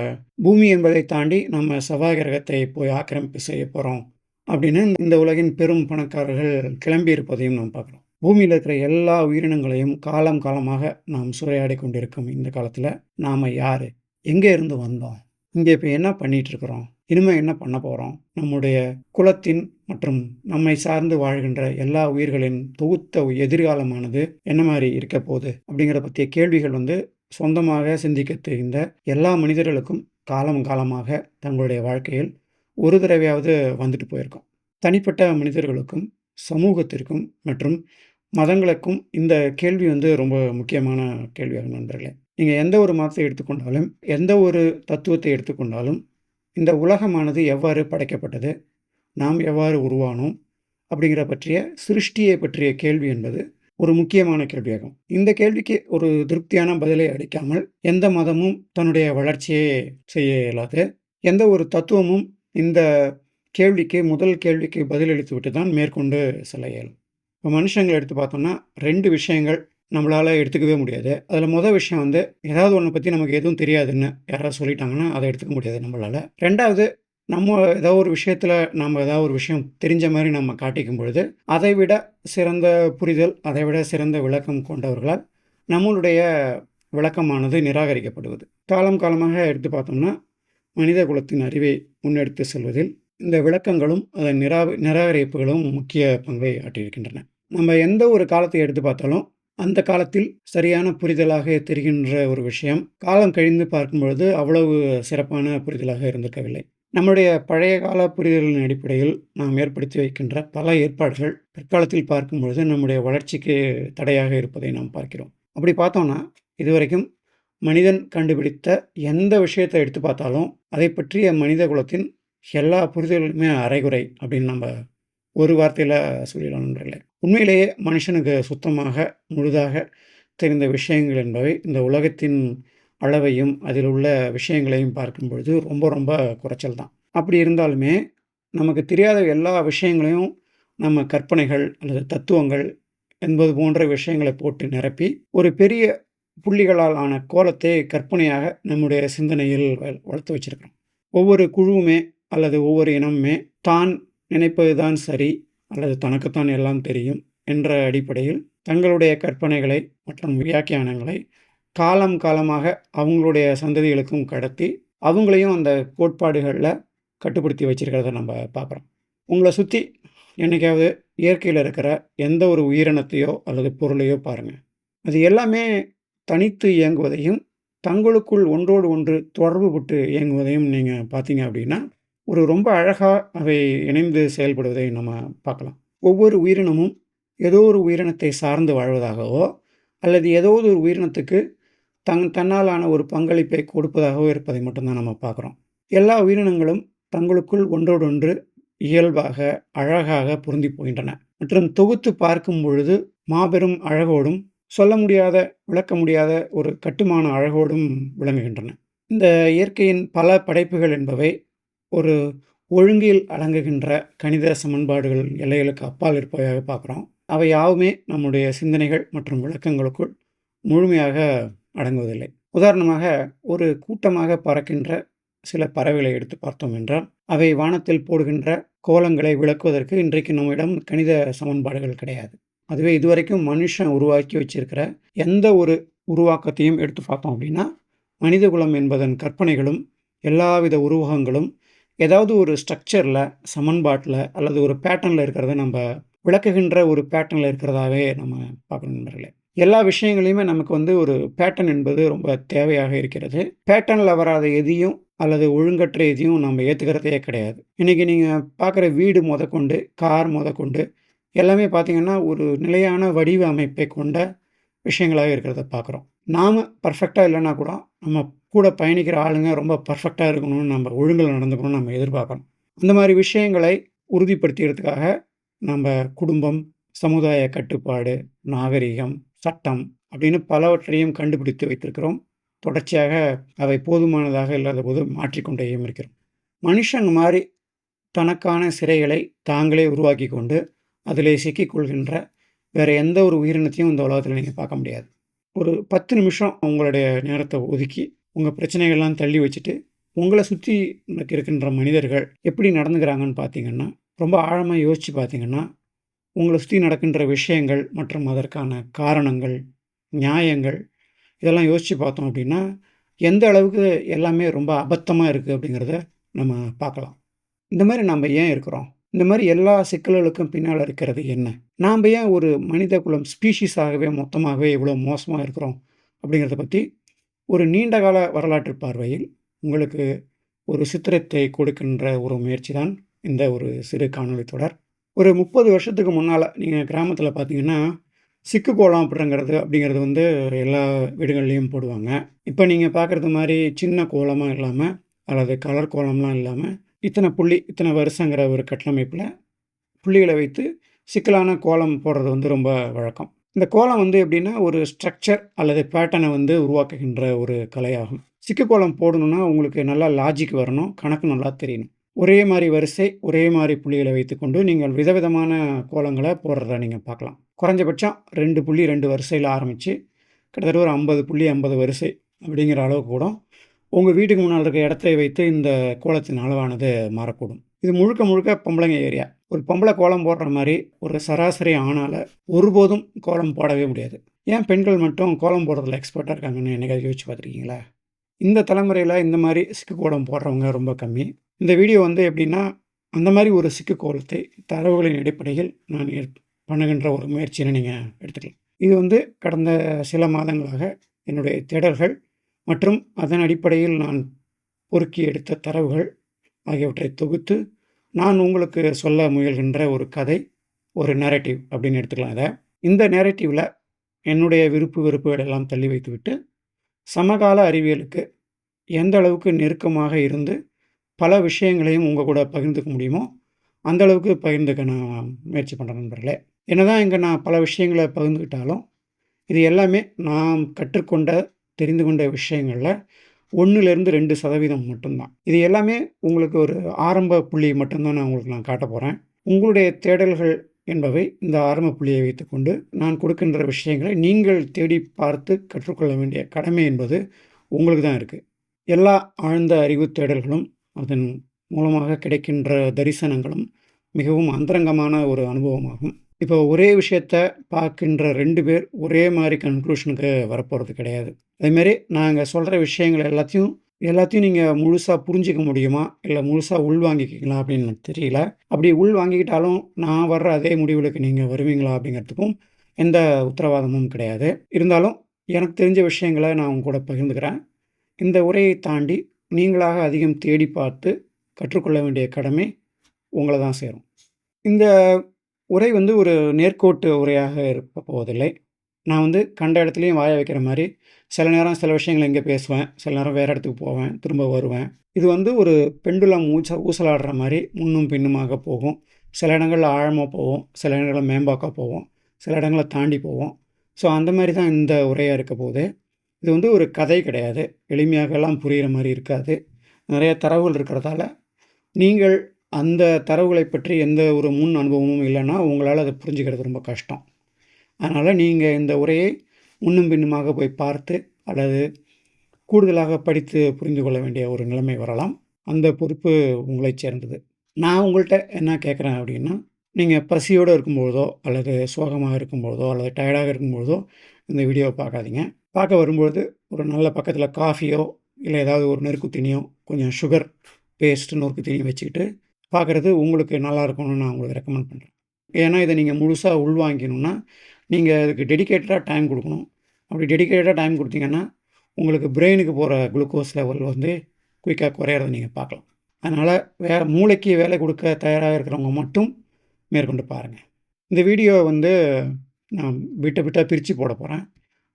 [SPEAKER 1] பூமி என்பதை தாண்டி நம்ம செவ்வாய் கிரகத்தை போய் ஆக்கிரமிப்பு செய்ய போகிறோம் அப்படின்னு இந்த உலகின் பெரும் பணக்காரர்கள் கிளம்பி இருப்பதையும் நாம் பார்க்குறோம். பூமியில் இருக்கிற எல்லா உயிரினங்களையும் காலம் காலமாக நாம் சூறையாடி கொண்டிருக்கும் இந்த காலத்தில் நாம் யார், எங்கே இருந்து வந்தோம், இங்கே இப்போ என்ன பண்ணிகிட்டு இருக்கிறோம், இனிமேல் என்ன பண்ண போகிறோம், நம்முடைய குலத்தின் மற்றும் நம்மை சார்ந்து வாழ்கின்ற எல்லா உயிர்களின் தொகுத்த எதிர்காலமானது என்ன மாதிரி இருக்க போகுது அப்படிங்கிற பற்றிய கேள்விகள் சொந்தமாக சிந்திக்க தெரிந்த எல்லா மனிதர்களுக்கும் காலம் காலமாக தங்களுடைய வாழ்க்கையில் ஒரு தடவையாவது வந்துட்டு போயிருக்கோம். தனிப்பட்ட மனிதர்களுக்கும் சமூகத்திற்கும் மற்றும் மதங்களுக்கும் இந்த கேள்வி ரொம்ப முக்கியமான கேள்வியாகும் நண்பர்களே. நீங்கள் எந்த ஒரு மதத்தை எடுத்துக்கொண்டாலும், எந்த ஒரு தத்துவத்தை எடுத்துக்கொண்டாலும், இந்த உலகமானது எவ்வாறு படைக்கப்பட்டது, நாம் எவ்வாறு உருவானோம் அப்படிங்கிற பற்றிய சிருஷ்டியை பற்றிய கேள்வி என்பது ஒரு முக்கியமான கேள்வியாகும். இந்த கேள்விக்கு ஒரு திருப்தியான பதிலை அளிக்காமல் எந்த மதமும் தன்னுடைய வளர்ச்சியை செய்ய இயலாது. எந்த ஒரு தத்துவமும் இந்த முதல் கேள்விக்கு பதிலளித்து விட்டு தான் மேற்கொண்டு செல்ல இயலும். இப்போ மனுஷங்களை எடுத்து பார்த்தோம்னா 2 விஷயங்கள் நம்மளால் எடுத்துக்கவே முடியாது. அதில் முதல் விஷயம் ஏதாவது ஒன்றை பற்றி நமக்கு எதுவும் தெரியாதுன்னு யாராவது சொல்லிட்டாங்கன்னா அதை எடுத்துக்க முடியாது நம்மளால். 2வது, நம்ம ஏதோ ஒரு விஷயத்தில் நம்ம ஏதாவது ஒரு விஷயம் தெரிஞ்ச மாதிரி நம்ம காட்டிக்கும் பொழுது அதை விட சிறந்த புரிதல், அதை விட சிறந்த விளக்கம் கொண்டவர்களால் நம்மளுடைய விளக்கமானது நிராகரிக்கப்படுவது. காலம் காலமாக எடுத்து பார்த்தோம்னா மனித குலத்தின் அறிவை முன்னெடுத்து செல்வதில் இந்த விளக்கங்களும் அதன் நிராகரிப்புகளும் முக்கிய பங்கை ஆற்றியிருக்கின்றன. நம்ம எந்த ஒரு காலத்தை எடுத்து பார்த்தாலும் அந்த காலத்தில் சரியான புரிதலாக தெரிகின்ற ஒரு விஷயம் காலம் கழிந்து பார்க்கும் பொழுது அவ்வளவு சிறப்பான புரிதலாக இருந்திருக்கவில்லை. நம்முடைய பழைய கால புரிதலின் அடிப்படையில் நாம் ஏற்படுத்தி வைக்கின்ற பல ஏற்பாடுகள் பிற்காலத்தில் பார்க்கும் பொழுது நம்முடைய வளர்ச்சிக்கு தடையாக இருப்பதை நாம் பார்க்கிறோம். அப்படி பார்த்தோம்னா இதுவரைக்கும் மனிதன் கண்டுபிடித்த எந்த விஷயத்தை எடுத்து பார்த்தாலும் அதை பற்றிய மனித குலத்தின் எல்லா புரிதலுமே அரைகுறை அப்படின்னு நம்ம ஒரு வார்த்தையில் சொல்லிடலாம் நண்பர்களே. உண்மையிலேயே மனுஷனுக்கு சுத்தமாக முழுதாக தெரிந்த விஷயங்கள் என்பவை இந்த உலகத்தின் அளவையும் அதில் உள்ள விஷயங்களையும் பார்க்கும் பொழுது ரொம்ப ரொம்ப குறைச்சல் தான். அப்படி இருந்தாலுமே நமக்கு தெரியாத எல்லா விஷயங்களையும் நம்ம கற்பனைகள் அல்லது தத்துவங்கள் என்பது போன்ற விஷயங்களை போட்டு நிரப்பி ஒரு பெரிய புள்ளிகளால் ஆன கோலத்தை கற்பனையாக நம்முடைய சிந்தனையில் வளர்த்து வச்சிருக்கிறோம். ஒவ்வொரு குழுவுமே அல்லது ஒவ்வொரு இனமுமே தான் நினைப்பது தான் சரி அல்லது தனக்குத்தான் எல்லாம் தெரியும் என்ற அடிப்படையில் தங்களுடைய கற்பனைகளை மற்றும் வியாக்கியானங்களை காலம் காலமாக அவங்களுடைய சந்ததிகளுக்கும் கடத்தி அவங்களையும் அந்த கோட்பாடுகளில் கட்டுப்படுத்தி வச்சிருக்கிறத நம்ம பார்க்குறோம். உங்களை சுற்றி என்றைக்காவது இயற்கையில் இருக்கிற எந்த ஒரு உயிரினத்தையோ அல்லது பொருளையோ பாருங்கள். அது எல்லாமே தனித்து இயங்குவதையும் தங்களுக்குள் ஒன்றோடு ஒன்று தொடர்பு பட்டு இயங்குவதையும் நீங்கள் பார்த்தீங்க அப்படின்னா ஒரு ரொம்ப அழகாக அவை இணைந்து செயல்படுவதை நம்ம பார்க்கலாம். ஒவ்வொரு உயிரினமும் ஏதோ ஒரு உயிரினத்தை சார்ந்து வாழ்வதாகவோ அல்லது ஏதோ ஒரு உயிரினத்துக்கு தன்னாலான ஒரு பங்களிப்பை கொடுப்பதாகவோ இருப்பதை மட்டும்தான் நம்ம பார்க்குறோம். எல்லா உயிரினங்களும் தங்களுக்குள் ஒன்றோடொன்று இயல்பாக அழகாக பொருந்தி போகின்றன மற்றும் தொகுத்து பார்க்கும் பொழுது மாபெரும் அழகோடும் சொல்ல முடியாத விளக்க முடியாத ஒரு கட்டுமான அழகோடும் விளங்குகின்றன. இந்த இயற்கையின் பல படைப்புகள் என்பவை ஒரு ஒழுங்கில் அடங்குகின்ற கணித சமன்பாடுகள் எல்லைகளுக்கு அப்பால் இருப்பதாக பார்க்குறோம். அவை யாவுமே நம்முடைய சிந்தனைகள் மற்றும் விளக்கங்களுக்குள் முழுமையாக அடங்குவதில்லை. உதாரணமாக ஒரு கூட்டமாக பறக்கின்ற சில பறவைகளை எடுத்து பார்த்தோம் என்றால் அவை வானத்தில் போடுகின்ற கோலங்களை விளக்குவதற்கு இன்றைக்கு நம்மிடம் கணித சமன்பாடுகள் கிடையாது. அதுவே இதுவரைக்கும் மனுஷன் உருவாக்கி வச்சிருக்கிற எந்த ஒரு உருவாக்கத்தையும் எடுத்து பார்த்தோம் அப்படின்னா மனித குலம் என்பதன் கற்பனைகளும் எல்லாவித உருவகங்களும் ஏதாவது ஒரு ஸ்ட்ரக்சரில், சமன்பாட்டில் அல்லது ஒரு பேட்டர்னில் இருக்கிறத நம்ம விளக்குகின்ற ஒரு பேட்டர்னில் இருக்கிறதாவே நம்ம பார்க்கணும் நண்பர்களே. எல்லா விஷயங்களையுமே நமக்கு ஒரு பேட்டர்ன் என்பது ரொம்ப தேவையாக இருக்கிறது. பேட்டர்னில் வராத எதையும் அல்லது ஒழுங்கற்ற எதையும் நம்ம ஏற்றுக்கிறதே கிடையாது. இன்றைக்கி நீங்கள் பார்க்குற வீடு முதற்கொண்டு கார் முதற்கொண்டு எல்லாமே பார்த்திங்கன்னா ஒரு நிலையான வடிவ அமைப்பை கொண்ட விஷயங்களாக இருக்கிறத பார்க்குறோம். நாம் பர்ஃபெக்டாக இல்லைன்னா கூட நம்ம கூட பயணிக்கிற ஆளுங்க ரொம்ப பர்ஃபெக்டாக இருக்கணும்னு நம்ம ஒழுங்கில் நடந்துக்கணும்னு நம்ம எதிர்பார்க்கணும். அந்த மாதிரி விஷயங்களை உறுதிப்படுத்திக்கிறதுக்காக நம்ம குடும்பம், சமுதாய கட்டுப்பாடு, நாகரிகம், சட்டம் அப்படின்னு பலவற்றையும் கண்டுபிடித்து வைத்திருக்கிறோம். தொடர்ச்சியாக அவை போதுமானதாக இல்லாத போது மாற்றிக்கொண்டேயும் இருக்கிறோம். மனுஷங்க மாதிரி தனக்கான சிறைகளை தாங்களே உருவாக்கி கொண்டு அதிலே சிக்கிக்கொள்கின்ற வேறு எந்த ஒரு உயிரினத்தையும் இந்த உலகத்தில் நீங்கள் பார்க்க முடியாது. ஒரு 10 நிமிஷம் உங்களுடைய நேரத்தை ஒதுக்கி உங்கள் பிரச்சனைகள்லாம் தள்ளி வச்சுட்டு உங்களை சுற்றி இருக்கின்ற மனிதர்கள் எப்படி நடந்துக்கிறாங்கன்னு பார்த்தீங்கன்னா ரொம்ப ஆழமாக யோசித்து பார்த்தீங்கன்னா உங்களை சுற்றி நடக்கின்ற விஷயங்கள் மற்றும் அதற்கான காரணங்கள், நியாயங்கள் இதெல்லாம் யோசித்து பார்த்தோம் அப்படின்னா எந்த அளவுக்கு எல்லாமே ரொம்ப அபத்தமாக இருக்குது அப்படிங்கிறத நம்ம பார்க்கலாம். இந்த மாதிரி நம்ம ஏன் இருக்கிறோம்? இந்த மாதிரி எல்லா சிக்கல்களுக்கும் பின்னால் இருக்கிறது என்ன? நாம் ஏன் ஒரு மனித குலம் ஸ்பீஷீஸாகவே மொத்தமாகவே இவ்வளோ மோசமாக இருக்கிறோம் அப்படிங்கிறத பற்றி ஒரு நீண்டகால வரலாற்று பார்வையில் உங்களுக்கு ஒரு சித்திரத்தை கொடுக்கின்ற ஒரு முயற்சி தான் இந்த ஒரு சிறு காணொளி தொடர். ஒரு 30 வருஷத்துக்கு முன்னால் நீங்கள் கிராமத்தில் பார்த்தீங்கன்னா சிக்கு கோலம் அப்படிங்கிறது எல்லா வீடுகள்லேயும் போடுவாங்க. இப்போ நீங்கள் பார்க்குறது மாதிரி சின்ன கோலமாக இல்லாமல் அல்லது கலர் கோலம்லாம் இல்லாமல் இத்தனை புள்ளி இத்தனை வருஷங்கிற ஒரு கட்டமைப்பில் புள்ளிகளை வைத்து சிக்கலான கோலம் போடுறது ரொம்ப வழக்கம். இந்த கோலம் எப்படின்னா ஒரு ஸ்ட்ரக்சர் அல்லது பேட்டர்னை உருவாக்குகின்ற ஒரு கலையாகும். சிக்கு கோலம் போடணுன்னா உங்களுக்கு நல்லா லாஜிக் வரணும், கணக்கு நல்லா தெரியணும். ஒரே மாதிரி வரிசை, ஒரே மாதிரி புள்ளிகளை வைத்துக்கொண்டு நீங்கள் விதவிதமான கோலங்களை போடுறத நீங்கள் பார்க்கலாம். குறைஞ்சபட்சம் 2 புள்ளி 2 வரிசையில் ஆரம்பித்து கிட்டத்தட்ட ஒரு 50 புள்ளி 50 வரிசை அப்படிங்கிற அளவுக்கு கூட உங்கள் வீட்டுக்கு முன்னால் இருக்க இடத்தை வைத்து இந்த கோலத்தின் அளவானது மாறக்கூடும். இது முழுக்க முழுக்க பொம்பளைங்க ஏரியா. ஒரு பொம்பளை கோலம் போடுற மாதிரி ஒரு சராசரி ஆணால் ஒருபோதும் கோலம் போடவே முடியாது. ஏன் பெண்கள் மட்டும் கோலம் போடுறதுல எக்ஸ்பர்ட்டாக இருக்காங்கன்னு என்னைக்காவது யோசிச்சு பார்த்துருக்கீங்களா? இந்த தலைமுறையில் இந்த மாதிரி சிக்கு கோலம் போடுறவங்க ரொம்ப கம்மி. இந்த வீடியோ வந்து எப்படின்னா, அந்த மாதிரி ஒரு சிக்கு கோலத்தை தரவுகளின் அடிப்படையில் நான் பண்ணுகின்ற ஒரு முயற்சின்னு நீங்கள் எடுத்துக்கலாம். இது வந்து கடந்த சில மாதங்களாக என்னுடைய தேடல்கள் மற்றும் அதன் அடிப்படையில் நான் பொறுக்கி எடுத்த தரவுகள் ஆகியவற்றை தொகுத்து நான் உங்களுக்கு சொல்ல முயல்கின்ற ஒரு கதை, ஒரு நேரேட்டிவ் அப்படின்னு எடுத்துக்கலாம். அதை இந்த நேரேட்டிவில் என்னுடைய விருப்பு வெறுப்புகள் எல்லாம் தள்ளி வைத்துவிட்டு சமகால அறிவியலுக்கு எந்த அளவுக்கு நெருக்கமாக இருந்து பல விஷயங்களையும் உங்கள் கூட பகிர்ந்துக்க முடியுமோ அந்த அளவுக்கு பகிர்ந்துக்க நான் முயற்சி பண்ணுறேன் நண்பர்களே. என்னதான் இங்கே நான் பல விஷயங்களை பகிர்ந்துக்கிட்டாலும் இது எல்லாமே நான் கற்றுக்கொண்ட தெரிந்து கொண்ட விஷயங்களில் 1-2% மட்டும்தான். இது எல்லாமே உங்களுக்கு ஒரு ஆரம்ப புள்ளி மட்டும்தான் நான் காட்ட போகிறேன். உங்களுடைய தேடல்கள் என்பவை இந்த ஆரம்ப புள்ளியை வைத்துக்கொண்டு நான் கொடுக்கின்ற விஷயங்களை நீங்கள் தேடி பார்த்து கற்றுக்கொள்ள வேண்டிய கடமை என்பது உங்களுக்கு தான் இருக்குது. எல்லா ஆழ்ந்த அறிவு தேடல்களும் அதன் மூலமாக கிடைக்கின்ற தரிசனங்களும் மிகவும் அந்தரங்கமான ஒரு அனுபவமாகும். இப்போ ஒரே விஷயத்தை பார்க்கின்ற 2 பேர் ஒரே மாதிரி கன்க்ளூஷனுக்கு வரப்போகிறது கிடையாது. அதேமாரி நாங்கள் சொல்கிற விஷயங்கள் எல்லாத்தையும் நீங்கள் முழுசாக புரிஞ்சிக்க முடியுமா, இல்லை முழுசாக உள்வாங்கிக்கிங்களா அப்படின்னு எனக்கு தெரியல. அப்படி உள்வாங்கிக்கிட்டாலும் நான் வர்ற அதே முடிவுகளுக்கு நீங்கள் வருவீங்களா அப்படிங்கிறதுக்கும் எந்த உத்தரவாதமும் கிடையாது. இருந்தாலும் எனக்கு தெரிஞ்ச விஷயங்களை நான் உங்க கூட பகிர்ந்துக்கிறேன். இந்த உரையை தாண்டி நீங்களாக அதிகம் தேடி பார்த்து கற்றுக்கொள்ள வேண்டிய கடமை உங்களை தான் சேரும். இந்த உரை வந்து ஒரு நேர்கோட்டு உரையாக இருக்க போவதில்லை. நான் வந்து கண்ட இடத்துலையும் வாய வைக்கிற மாதிரி சில நேரம் சில விஷயங்கள் இங்கே பேசுவேன், சில நேரம் வேறு இடத்துக்கு போவேன், திரும்ப வருவேன். இது வந்து ஒரு பெண்டுலம் ஊசலாடுற மாதிரி முன்னும் பின்னுமாக போகும். சில இடங்களில் ஆழமாக போவோம், சில இடங்களில் மேம்பாக்காக போவோம், சில இடங்களை தாண்டி போவோம். ஸோ அந்த மாதிரி தான் இந்த உரையாக இருக்க போகுது. இது வந்து ஒரு கதை கிடையாது, எளிமையாகலாம் புரிகிற மாதிரி இருக்காது. நிறைய தரவுகள் இருக்கிறதால நீங்கள் அந்த தரவுகளை பற்றி எந்த ஒரு முன் அனுபவமும் இல்லைன்னா உங்களால் அதை புரிஞ்சுக்கிறது ரொம்ப கஷ்டம். அதனால் நீங்கள் இந்த உரையை முன்னும் பின்னுமாக போய் பார்த்து அல்லது கூடுதலாக படித்து புரிந்து கொள்ள வேண்டிய ஒரு நிலைமை வரலாம். அந்த பொறுப்பு உங்களை சேர்ந்தது. நான் உங்கள்கிட்ட என்ன கேட்குறேன் அப்படின்னா, நீங்கள் பசியோடு இருக்கும்போதோ அல்லது சோகமாக இருக்கும்போதோ அல்லது டயர்டாக இருக்கும்போதோ இந்த வீடியோவை பார்க்காதீங்க. பார்க்க வரும்பொழுது ஒரு நல்ல பக்கத்தில் காஃபியோ இல்லை ஏதாவது ஒரு நெருக்கு தீனியோ கொஞ்சம் சுகர் பேஸ்ட் நொறுக்கு தீனி வச்சுக்கிட்டு பார்க்குறது உங்களுக்கு நல்லா இருக்கும்னு நான் உங்களுக்கு ரெக்கமெண்ட் பண்ணுறேன். ஏன்னா இதை நீங்கள் முழுசாக உள்வாங்கிக்கணுன்னா நீங்கள் அதுக்கு டெடிக்கேட்டடாக டைம் கொடுக்கணும். அப்படி டெடிக்கேட்டடாக டைம் கொடுத்தீங்கன்னா உங்களுக்கு பிரெயினுக்கு போகிற குளுக்கோஸ் லெவல் வந்து குயிக்காக குறையிறத நீங்கள் பார்க்கலாம். அதனால் மூளைக்கு வேலை கொடுக்க தயாராக இருக்கிறவங்க மட்டும் மேற்கொண்டு பாருங்கள். இந்த வீடியோ வந்து நான் விட்டாக பிரித்து போட போகிறேன்.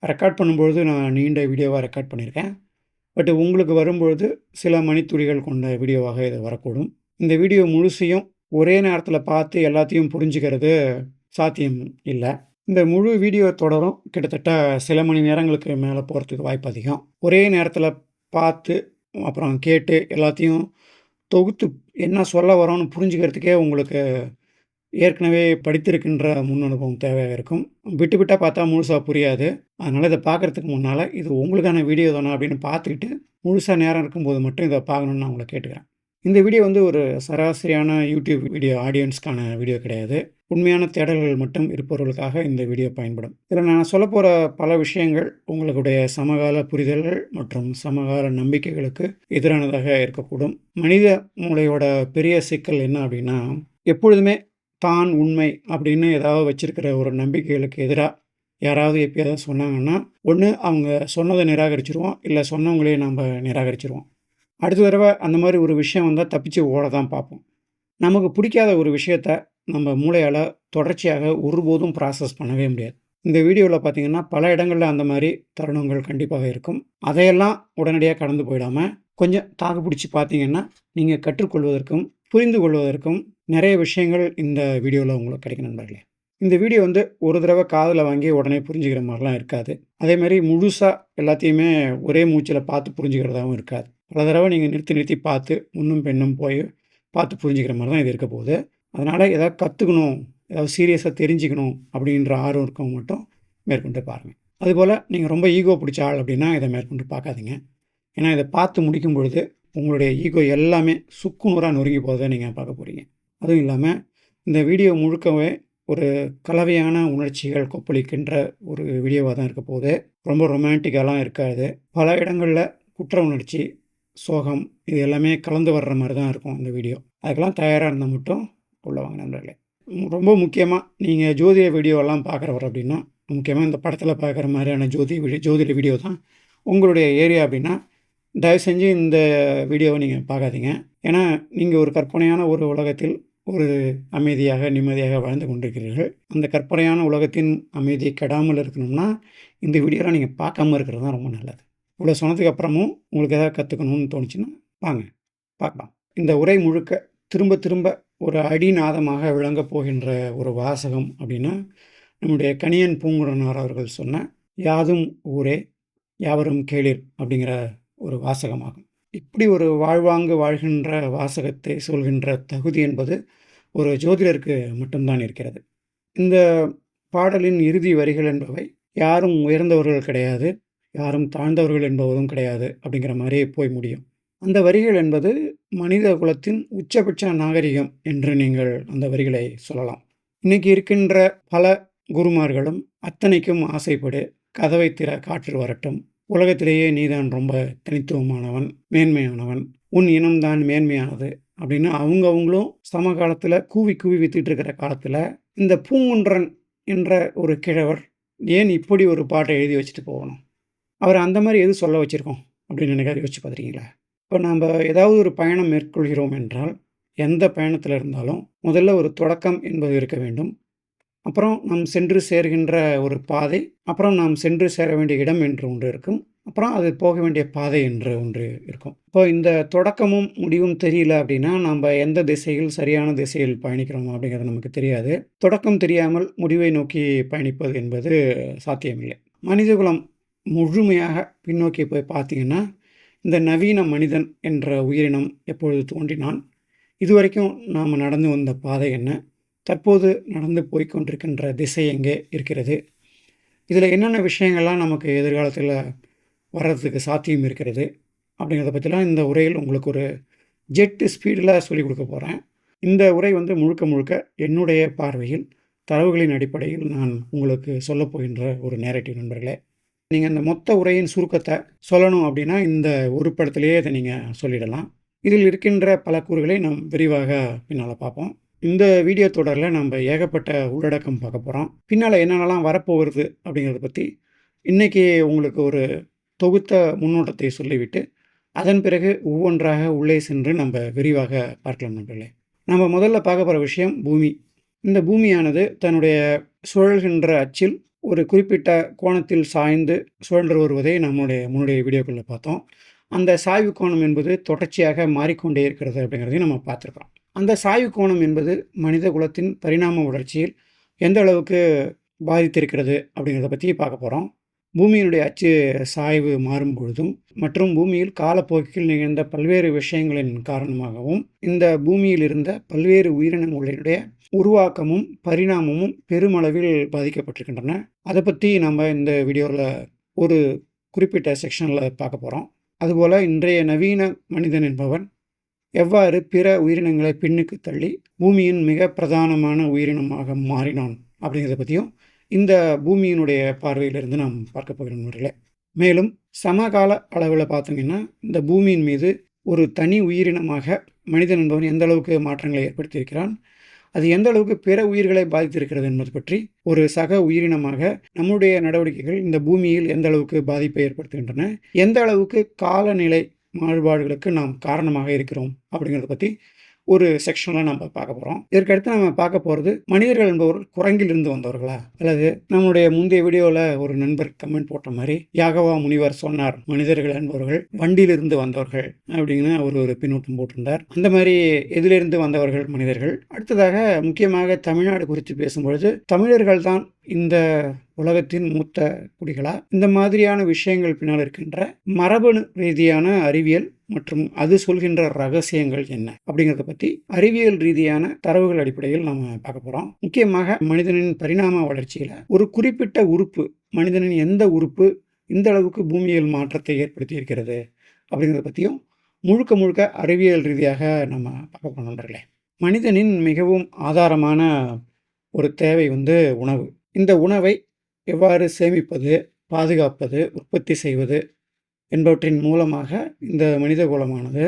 [SPEAKER 1] ரெக்கார்ட் பண்ணும்பொழுது நான் நீண்ட வீடியோவாக ரெக்கார்ட் பண்ணியிருக்கேன். பட் உங்களுக்கு வரும்பொழுது சில மணித்துளிகள் கொண்ட வீடியோவாக இது வரக்கூடும். இந்த வீடியோ முழுசையும் ஒரே நேரத்தில் பார்த்து எல்லாத்தையும் புரிஞ்சுக்கிறது சாத்தியம் இல்லை. இந்த முழு வீடியோ தொடரும் கிட்டத்தட்ட சில மணி நேரங்களுக்கு மேலே போகிறதுக்கு வாய்ப்பு அதிகம். ஒரே நேரத்தில் பார்த்து அப்புறம் கேட்டு எல்லாத்தையும் தொகுத்து என்ன சொல்ல வரோன்னு புரிஞ்சுக்கிறதுக்கே உங்களுக்கு ஏற்கனவே படித்திருக்கின்ற முன் அனுபவம் தேவையாக இருக்கும். விட்டாக பார்த்தா முழுசாக புரியாது. அதனால் இதை பார்க்குறதுக்கு முன்னால் இது உங்களுக்கான வீடியோ தானே அப்படின்னு பார்த்துக்கிட்டு முழுசாக நேரம் இருக்கும்போது மட்டும் இதை பார்க்கணுன்னு நான் உங்களை கேட்டுக்கிறேன். இந்த வீடியோ வந்து ஒரு சராசரியான யூடியூப் வீடியோ ஆடியன்ஸ்க்கான வீடியோ கிடையாது. உண்மையான தேடல்கள் மட்டும் இருப்பவர்களுக்காக இந்த வீடியோ பயன்படும். இதில் நான் சொல்ல போகிற பல விஷயங்கள் உங்களுடைய சமகால புரிதல்கள் மற்றும் சமகால நம்பிக்கைகளுக்கு எதிரானதாக இருக்கக்கூடும். மனித மூளையோட பெரிய சிக்கல் என்ன அப்படின்னா, எப்பொழுதுமே தான் உண்மை அப்படின்னு ஏதாவது வச்சிருக்கிற ஒரு நம்பிக்கைகளுக்கு எதிராக யாராவது எப்பயாவது சொன்னாங்கன்னா ஒன்று அவங்க சொன்னதை நிராகரிச்சிருவோம், இல்லை சொன்னவங்களே நம்ம நிராகரிச்சிருவோம். அடுத்த தடவை அந்த மாதிரி ஒரு விஷயம் வந்தால் தப்பிச்சு ஓட தான் பார்ப்போம். நமக்கு பிடிக்காத ஒரு விஷயத்த நம்ம மூளையால் தொடர்ச்சியாக ஒருபோதும் ப்ராசஸ் பண்ணவே முடியாது. இந்த வீடியோவில் பார்த்திங்கன்னா பல இடங்களில் அந்த மாதிரி தருணங்கள் கண்டிப்பாக இருக்கும். அதையெல்லாம் உடனடியாக கடந்து போயிடாமல் கொஞ்சம் தாக்கு பிடிச்சி பார்த்தீங்கன்னா நீங்கள் கற்றுக்கொள்வதற்கும் புரிந்து கொள்வதற்கும் நிறைய விஷயங்கள் இந்த வீடியோவில் உங்களுக்கு கிடைக்கும் நண்பர்களே. இந்த வீடியோ வந்து ஒரு தடவை காதில் வாங்கி உடனே புரிஞ்சுக்கிற மாதிரிலாம் இருக்காது. அதேமாதிரி முழுசாக எல்லாத்தையுமே ஒரே மூச்சில் பார்த்து புரிஞ்சுக்கிறதாகவும் இருக்காது. பல தடவை நீங்கள் நிறுத்தி பார்த்து முன்னும் பெண்ணும் போய் பார்த்து புரிஞ்சுக்கிற மாதிரி தான் இது இருக்க போகுது. அதனால் ஏதாவது கற்றுக்கணும், ஏதாவது சீரியஸாக தெரிஞ்சுக்கணும் அப்படின்ற ஆர்வம் இருக்கவங்க மட்டும் மேற்கொண்டு பாருங்கள். அதுபோல் நீங்கள் ரொம்ப ஈகோ பிடிச்ச ஆள் அப்படின்னா இதை மேற்கொண்டு பார்க்காதீங்க. ஏன்னா இதை பார்த்து முடிக்கும் பொழுது உங்களுடைய ஈகோ எல்லாமே சுக்குநூறாக நொறுங்கி போகிறத நீங்கள் பார்க்க போகிறீங்க. அதுவும் இல்லாமல் இந்த வீடியோ முழுக்கவே ஒரு கலவையான உணர்ச்சிகள் கொப்பளிக்கின்ற ஒரு வீடியோவாக தான் இருக்க போகுது. ரொம்ப ரொமான்டிக்காலாம் இருக்காது. பல இடங்களில் குற்ற உணர்ச்சி, சோகம் இது எல்லாமே கலந்து வர்ற மாதிரி தான் இருக்கும் இந்த வீடியோ. அதுக்கெல்லாம் தயாராக இருந்தால் மட்டும் உள்ள வாங்க நண்பர்களே. ரொம்ப முக்கியமாக நீங்கள் ஜோதிட வீடியோவெல்லாம் பார்க்குறவர் அப்படின்னா, முக்கியமாக இந்த படத்தில் பார்க்குற மாதிரியான ஜோதிட வீடியோ தான் உங்களுடைய ஏரியா அப்படின்னா, தயவு செஞ்சு இந்த வீடியோவை நீங்கள் பார்க்காதீங்க. ஏன்னா நீங்கள் ஒரு கற்பனையான ஒரு உலகத்தில் ஒரு அமைதியாக நிம்மதியாக வாழ்ந்து கொண்டிருக்கிறீர்கள். அந்த கற்பனையான உலகத்தின் அமைதியை கெடாமல் இருக்கணும்னா இந்த வீடியோலாம் நீங்கள் பார்க்காம இருக்கிறது தான் ரொம்ப நல்லது. இவ்வளோ சொன்னதுக்கு அப்புறமும் உங்களுக்கு எதாவது கற்றுக்கணும்னு தோணுச்சுன்னா வாங்க பார்க்கலாம். இந்த உரை முழுக்க திரும்ப திரும்ப ஒரு அடிநாதமாக விளங்கப் போகின்ற ஒரு வாசகம் அப்படின்னா, நம்முடைய கணியன் பூங்குன்றனார் அவர்கள் சொன்ன யாதும் ஊரே யாவரும் கேளிர் அப்படிங்கிற ஒரு வாசகமாகும். இப்படி ஒரு வாழ்வாங்கு வாழ்கின்ற வாசகத்தை சொல்கின்ற தகுதி என்பது ஒரு ஜோதிடருக்கு மட்டும்தான் இருக்கிறது. இந்த பாடலின் இறுதி வரிகள் என்பவை யாரும் உயர்ந்தவர்கள் கிடையாது, யாரும் தாழ்ந்தவர்கள் என்பவரும் கிடையாது அப்படிங்கிற மாதிரி போய் முடியும். அந்த வரிகள் என்பது மனித குலத்தின் உச்சபட்ச நாகரிகம் என்று நீங்கள் அந்த வரிகளை சொல்லலாம். இன்னைக்கு இருக்கின்ற பல குருமார்களும் அத்தனைக்கும் ஆசைப்படு, கதவை திற காற்று வரட்டும், உலகத்திலேயே நீதான் ரொம்ப தனித்துவமானவன், மேன்மையானவன், உன் இனம்தான் மேன்மையானது அப்படின்னு அவங்களும் சமகாலத்தில் கூவி கூவி வித்துட்டு இருக்கிற காலத்தில் இந்த பூங்குன்றன் என்ற ஒரு கிழவர் ஏன் இப்படி ஒரு பாட்டை எழுதி வச்சுட்டு போகணும்? அவர் அந்த மாதிரி எது சொல்ல வச்சுருக்கோம் அப்படின்னு நினைக்காத யோசிச்சு பார்த்துருக்கீங்களா? இப்போ நம்ம ஏதாவது ஒரு பயணம் மேற்கொள்கிறோம் என்றால், எந்த பயணத்தில் இருந்தாலும் முதல்ல ஒரு தொடக்கம் என்பது இருக்க வேண்டும். அப்புறம் நாம் சென்று சேர்கின்ற ஒரு பாதை, அப்புறம் நாம் சென்று சேர வேண்டிய இடம் என்று ஒன்று இருக்கும், அப்புறம் அது போக வேண்டிய பாதை என்று ஒன்று இருக்கும். இப்போ இந்த தொடக்கமும் முடிவும் தெரியல அப்படின்னா நம்ம எந்த திசையில் சரியான திசையில் பயணிக்கிறோம் அப்படிங்கிறது நமக்கு தெரியாது. தொடக்கம் தெரியாமல் முடிவை நோக்கி பயணிப்பது என்பது சாத்தியமில்லை. மனிதகுலம் முழுமையாக பின்னோக்கி போய் பார்த்தீங்கன்னா, இந்த நவீன மனிதன் என்ற உயிரினம் எப்பொழுது தோன்றினான், இதுவரைக்கும் நாம் நடந்து வந்த பாதை என்ன, தற்போது நடந்து போய்கொண்டிருக்கின்ற திசை எங்கே இருக்கிறது, இதில் என்னென்ன விஷயங்கள்லாம் நமக்கு எதிர்காலத்தில் வர்றதுக்கு சாத்தியம் இருக்கிறது அப்படிங்கிறத பற்றிலாம் இந்த உரையில் உங்களுக்கு ஒரு ஜெட்டு ஸ்பீடில் சொல்லிக் கொடுக்க போகிறேன். இந்த உரை முழுக்க முழுக்க என்னுடைய பார்வையில் தரவுகளின் அடிப்படையில் நான் உங்களுக்கு சொல்ல போகின்ற ஒரு நேரேட்டிவ் நண்பர்களே. நீங்கள் இந்த மொத்த உரையின் சுருக்கத்தை சொல்லணும் அப்படின்னா இந்த ஒரு படத்திலேயே இதை நீங்கள் சொல்லிடலாம். இதில் இருக்கின்ற பல கூறுகளை நாம் விரிவாக பின்னால் பார்ப்போம். இந்த வீடியோ தொடரில் நம்ம ஏகப்பட்ட உள்ளடக்கம் பார்க்க போகிறோம். பின்னால் என்னென்னலாம் வரப்போகிறது அப்படிங்கிறத பற்றி இன்றைக்கி உங்களுக்கு ஒரு தொகுத்த முன்னோட்டத்தை சொல்லிவிட்டு அதன் பிறகு ஒவ்வொன்றாக உள்ளே சென்று நம்ம விரிவாக பார்க்கலாம் நண்பர்களே. நம்ம முதல்ல பார்க்க போகிற விஷயம் பூமி. இந்த பூமியானது தன்னுடைய சுழல்கின்ற அச்சில் ஒரு குறிப்பிட்ட கோணத்தில் சாய்ந்து சுழன்று வருவதை முன்னுடைய வீடியோக்களில் பார்த்தோம். அந்த சாய்வு கோணம் என்பது தொடர்ச்சியாக மாறிக்கொண்டே இருக்கிறது அப்படிங்கிறதையும் நம்ம பார்த்துருக்கோம். அந்த சாய்வு கோணம் என்பது மனித குலத்தின் பரிணாம வளர்ச்சியில் எந்த அளவுக்கு பாதித்திருக்கிறது அப்படிங்கிறத பற்றி பார்க்க போகிறோம். பூமியினுடைய அச்சு சாய்வு மாறும் பொழுதும் மற்றும் பூமியில் காலப்போக்கில் நிகழ்ந்த பல்வேறு விஷயங்களின் காரணமாகவும் இந்த பூமியில் இருந்த பல்வேறு உயிரினங்களுடைய உருவாக்கமும் பரிணாமமும் பெருமளவில் பாதிக்கப்பட்டிருக்கின்றன. அதை பற்றி நம்ம இந்த வீடியோவில் ஒரு குறிப்பிட்ட செக்ஷனில் பார்க்க போகிறோம். அதுபோல் இன்றைய நவீன மனிதன் என்பவன் எவ்வாறு பிற உயிரினங்களை பின்னுக்கு தள்ளி பூமியின் மிக பிரதானமான உயிரினமாக மாறினான் அப்படிங்கிறத பற்றியும் இந்த பூமியினுடைய பார்வையிலிருந்து நாம் பார்க்க போகிறோம். மேலும் சமகால அளவில் பார்த்தீங்கன்னா இந்த பூமியின் மீது ஒரு தனி உயிரினமாக மனிதன் என்பவன் எந்த அளவுக்கு மாற்றங்களை ஏற்படுத்தியிருக்கிறான், அது எந்த அளவுக்கு பிற உயிர்களை பாதித்திருக்கிறது என்பது பற்றி ஒரு சக உயிரினமாக நம்முடைய நடவடிக்கைகள் இந்த பூமியில் எந்த அளவுக்கு பாதிப்பை ஏற்படுத்துகின்றன, எந்த அளவுக்கு காலநிலை மாறுபாடுகளுக்கு நாம் காரணமாக இருக்கிறோம் அப்படிங்கிறத பற்றி ஒரு செக்ஷனில் நம்ம பார்க்க போகிறோம். இதற்கடுத்து நம்ம பார்க்க போகிறது மனிதர்கள் என்பவர்கள் குரங்கிலிருந்து வந்தவர்களா, அல்லது நம்மளுடைய முந்தைய வீடியோவில் ஒரு நண்பர் கமெண்ட் போட்ட மாதிரி யாகவா முனிவர் சொன்னார் மனிதர்கள் என்பவர்கள் வண்டியிலிருந்து வந்தவர்கள் அப்படின்னு ஒரு பின்னூட்டம் போட்டிருந்தார். அந்த மாதிரி எதிலிருந்து வந்தவர்கள் மனிதர்கள். அடுத்ததாக முக்கியமாக தமிழ்நாடு குறித்து பேசும்பொழுது தமிழர்கள் தான் இந்த உலகத்தின் மூத்த குடிகளா, இந்த மாதிரியான விஷயங்கள் பின்னால் இருக்கின்ற மரபணு ரீதியான அறிவியல் மற்றும் அது சொல்கின்ற ரகசியங்கள் என்ன அப்படிங்கிறத பற்றி அறிவியல் ரீதியான தரவுகள் அடிப்படையில் நம்ம பார்க்க போகிறோம். முக்கியமாக மனிதனின் பரிணாம வளர்ச்சியில் ஒரு குறிப்பிட்ட உறுப்பு, மனிதனின் எந்த உறுப்பு இந்த அளவுக்கு பூமியில் மாற்றத்தை ஏற்படுத்தி இருக்கிறது அப்படிங்கிறத பற்றியும் முழுக்க முழுக்க அறிவியல் ரீதியாக நம்ம பார்க்க போகிறோம் நண்பர்களே. மனிதனின் மிகவும் ஆதாரமான ஒரு தேவை வந்து உணவு. இந்த உணவை எவ்வாறு சேமிப்பது, பாதுகாப்பது, உற்பத்தி செய்வது என்பவற்றின் மூலமாக இந்த மனித குலமானது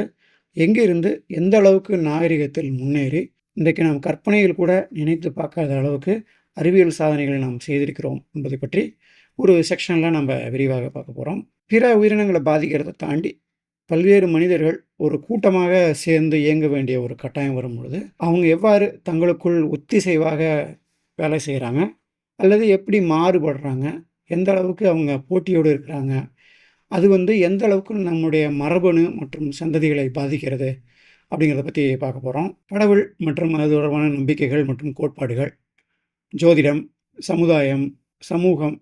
[SPEAKER 1] எங்கிருந்து எந்த அளவுக்கு நாகரிகத்தில் முன்னேறி இன்றைக்கு நாம் கற்பனையில் கூட நினைத்து பார்க்காத அளவுக்கு அறிவியல் சாதனைகளை நாம் செய்திருக்கிறோம் என்பதை பற்றி ஒரு செக்ஷனில் நம்ம விரிவாக பார்க்க போகிறோம். பிற உயிரினங்களை பாதிக்கிறதை தாண்டி பல்வேறு மனிதர்கள் ஒரு கூட்டமாக சேர்ந்து இயங்க வேண்டிய ஒரு கட்டாயம் வரும் பொழுது அவங்க எவ்வாறு தங்களுக்குள் ஒத்திசைவாக வேலை செய்கிறாங்க அல்லது எப்படி மாறுபடுறாங்க, எந்த அளவுக்கு அவங்க போட்டியோடு இருக்கிறாங்க, அது வந்து எந்த அளவுக்கு நம்முடைய மரபணு மற்றும் சந்ததிகளை பாதிக்கிறது அப்படிங்கிறத பற்றி பார்க்க போகிறோம். கடவுள் மற்றும் அது தொடர்பான நம்பிக்கைகள் மற்றும் கோட்பாடுகள், ஜோதிடம், சமுதாயம், சமூகம்,